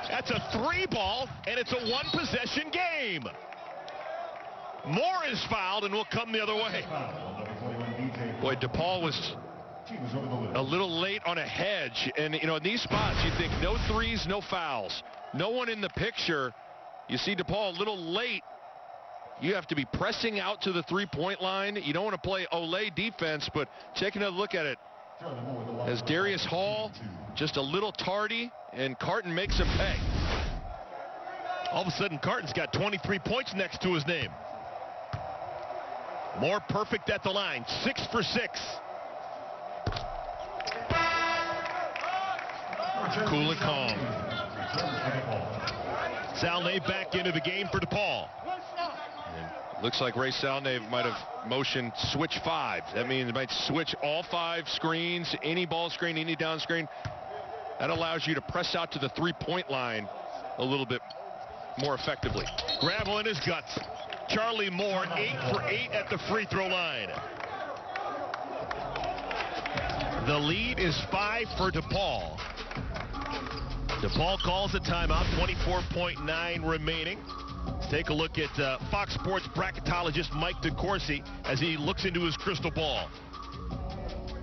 S1: That's a 3-ball, and it's a 1-possession game. Moore is fouled and will come the other way.
S2: Boy, DePaul was a little late on a hedge, and you know, in these spots you think no threes, no fouls, no one in the picture. You see DePaul a little late. You have to be pressing out to the 3-point line. You don't want to play Olay defense, but taking a look at it, as Darius Hall just a little tardy, and Carton makes him pay.
S1: All of a sudden, Carton's got 23 points next to his name. More perfect at the line, 6 for 6.
S2: Cool and calm.
S1: Salnay back into the game for DePaul.
S2: Looks like Ray Salnay might have motioned switch 5. That means it might switch all 5 screens, any ball screen, any down screen. That allows you to press out to the 3-point line a little bit more effectively.
S1: Gravel in his guts. Charlie Moore 8 for 8 at the free throw line. The lead is 5 for DePaul. DePaul calls a timeout, 24.9 remaining. Let's take a look at Fox Sports bracketologist Mike DeCourcy as he looks into his crystal ball.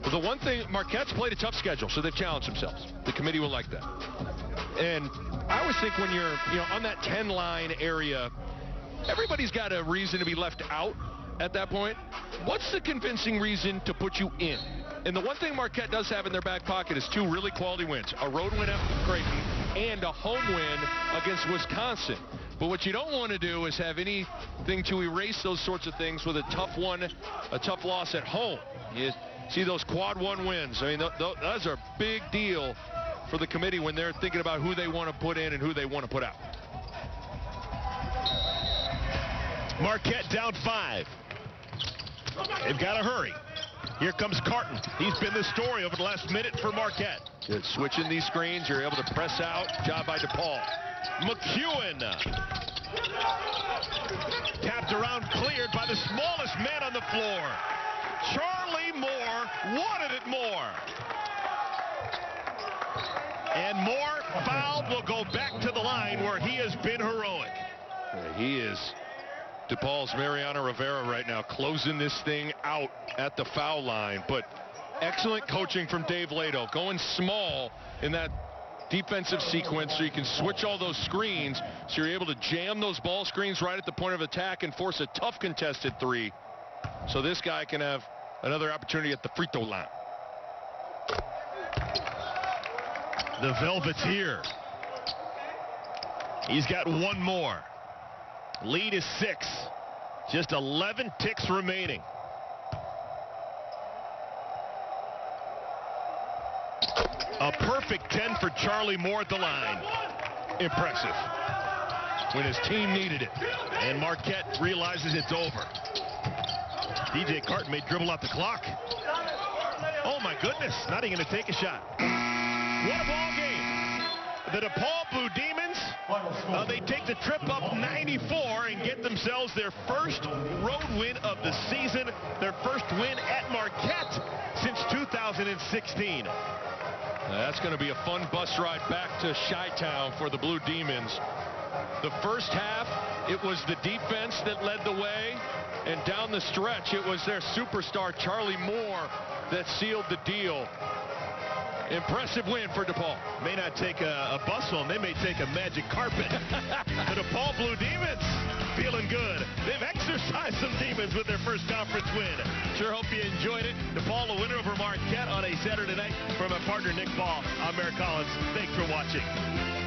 S2: Well, the one thing, Marquette's played a tough schedule, so they've challenged themselves. The committee will like that. And I always think when you're on that 10-line area, everybody's got a reason to be left out at that point. What's the convincing reason to put you in? And the one thing Marquette does have in their back pocket is 2 really quality wins. A road win at Creighton and a home win against Wisconsin. But what you don't want to do is have anything to erase those sorts of things with a tough loss at home. You see those quad 1 wins. I mean, those are a big deal for the committee when they're thinking about who they want to put in and who they want to put out.
S1: Marquette down 5. They've got to hurry. Here comes Carton. He's been the story over the last minute for Marquette.
S2: Good. Switching these screens, you're able to press out. Job by DePaul.
S1: McEwen. Tapped around, cleared by the smallest man on the floor. Charlie Moore wanted it more. And Moore fouled, will go back to the line where he has been heroic.
S2: He is DePaul's Mariano Rivera right now, closing this thing out at the foul line. But excellent coaching from Dave Lato, going small in that defensive sequence so you can switch all those screens, so you're able to jam those ball screens right at the point of attack and force a tough contested 3, so this guy can have another opportunity at the free throw line.
S1: The Velvet's here. He's got 1 more. Lead is 6. Just 11 ticks remaining. A perfect 10 for Charlie Moore at the line. Impressive.
S2: When his team needed it.
S1: And Marquette realizes it's over. DJ Carton may dribble out the clock. Oh my goodness, not even going to take a shot. What a ball game. The DePaul Blue Demons, they take the trip up 94 and get themselves their first road win of the season. Their first win at Marquette since 2016.
S2: That's going to be a fun bus ride back to Chi-Town for the Blue Demons. The first half, it was the defense that led the way, and down the stretch, it was their superstar, Charlie Moore, that sealed the deal. Impressive win for DePaul.
S1: May not take a bus home, they may take a magic carpet. The DePaul Blue Demons feeling good. They've exercised Some Demons with their first conference win. Sure hope you enjoyed it. Depaul a winner over Marquette on a Saturday night from a partner, Nick Ball. I'm Merrick Collins. Thanks for watching.